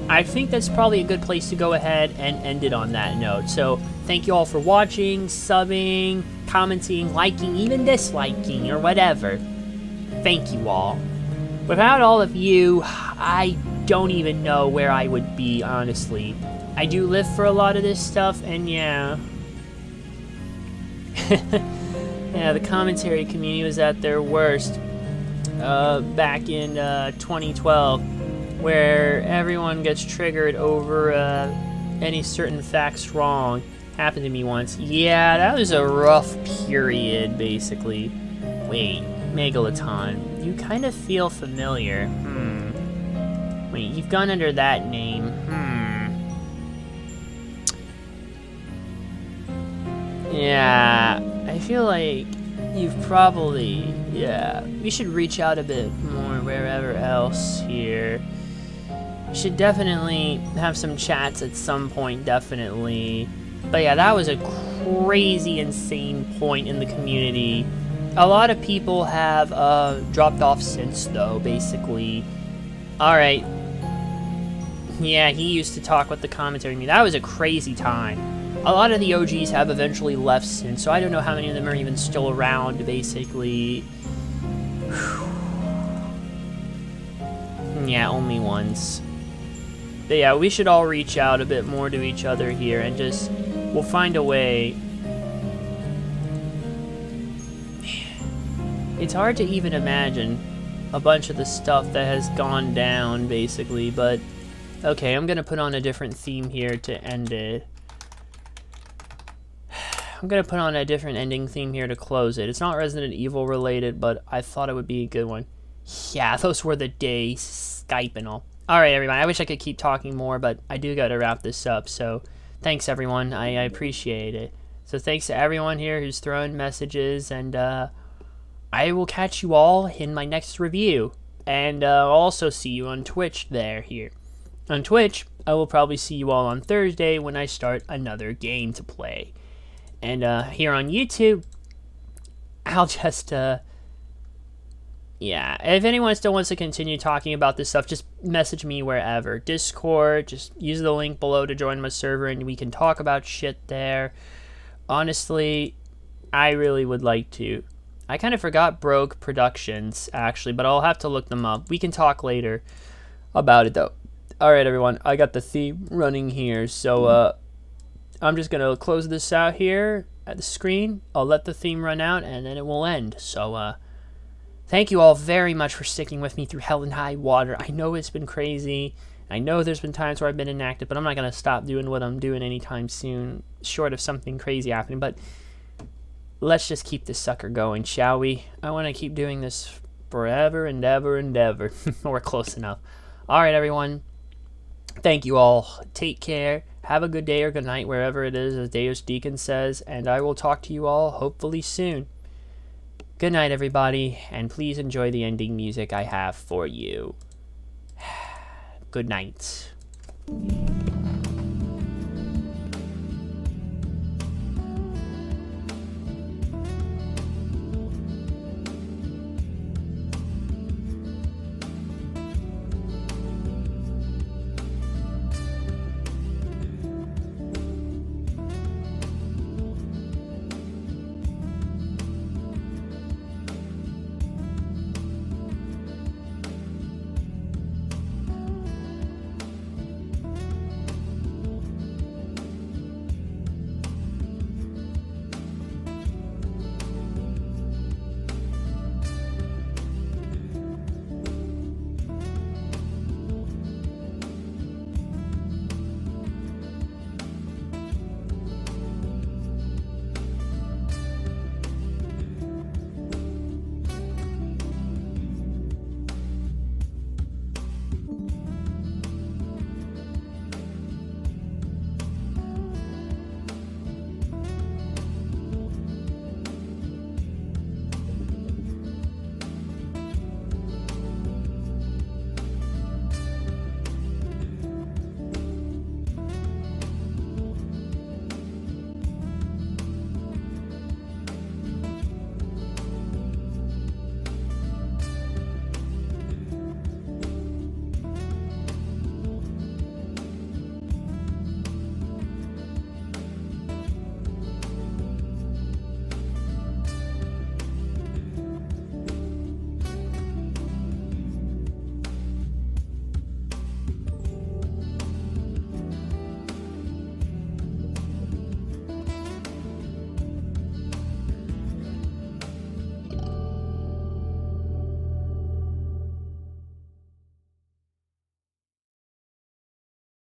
[SPEAKER 1] I think that's probably a good place to go ahead and end it on that note. So thank you all for watching, subbing, commenting, liking, even disliking, or whatever. Thank you all. Without all of you, I don't even know where I would be, honestly. I do live for a lot of this stuff, and yeah. Yeah, the commentary community was at their worst back in 2012, where everyone gets triggered over any certain facts wrong. Happened to me once. Yeah, that was a rough period, basically. Wait, Megaloton. You kind of feel familiar. Wait, you've gone under that name. Yeah, I feel like you've probably... Yeah, we should reach out a bit more wherever else here. We should definitely have some chats at some point, definitely. But yeah, that was a crazy, insane point in the community. A lot of people have dropped off since, though, basically. Alright. Yeah, he used to talk with the commentary. I mean, that was a crazy time. A lot of the OGs have eventually left since, so I don't know how many of them are even still around, basically. Yeah, only ones. But yeah, we should all reach out a bit more to each other here, and just... We'll find a way. It's hard to even imagine a bunch of the stuff that has gone down, basically, but... Okay, I'm gonna put on a different theme here to end it. I'm gonna put on a different ending theme here to close it. It's not Resident Evil related, but I thought it would be a good one. Yeah, those were the days. Skype and all. Alright, everybody, I wish I could keep talking more, but I do gotta wrap this up, so... Thanks, everyone. I appreciate it. So thanks to everyone here who's thrown messages, and I will catch you all in my next review. And I'll also see you on Twitch here. On Twitch, I will probably see you all on Thursday when I start another game to play. And here on YouTube, I'll just yeah, if anyone still wants to continue talking about this stuff, just message me wherever. Discord, just use the link below to join my server and we can talk about shit there. Honestly, I really would like to. I kind of forgot Broke Productions, actually, but I'll have to look them up. We can talk later about it, though. Alright, everyone, I got the theme running here, so I'm just going to close this out here at the screen. I'll let the theme run out, and then it will end. So, thank you all very much for sticking with me through hell and high water. I know it's been crazy. I know there's been times where I've been inactive, but I'm not going to stop doing what I'm doing anytime soon, short of something crazy happening. But let's just keep this sucker going, shall we? I want to keep doing this forever and ever and ever. We're close enough. Alright, everyone. Thank you all. Take care. Have a good day or good night, wherever it is, as Deus Deacon says. And I will talk to you all hopefully soon. Good night, everybody. And please enjoy the ending music I have for you. Good night.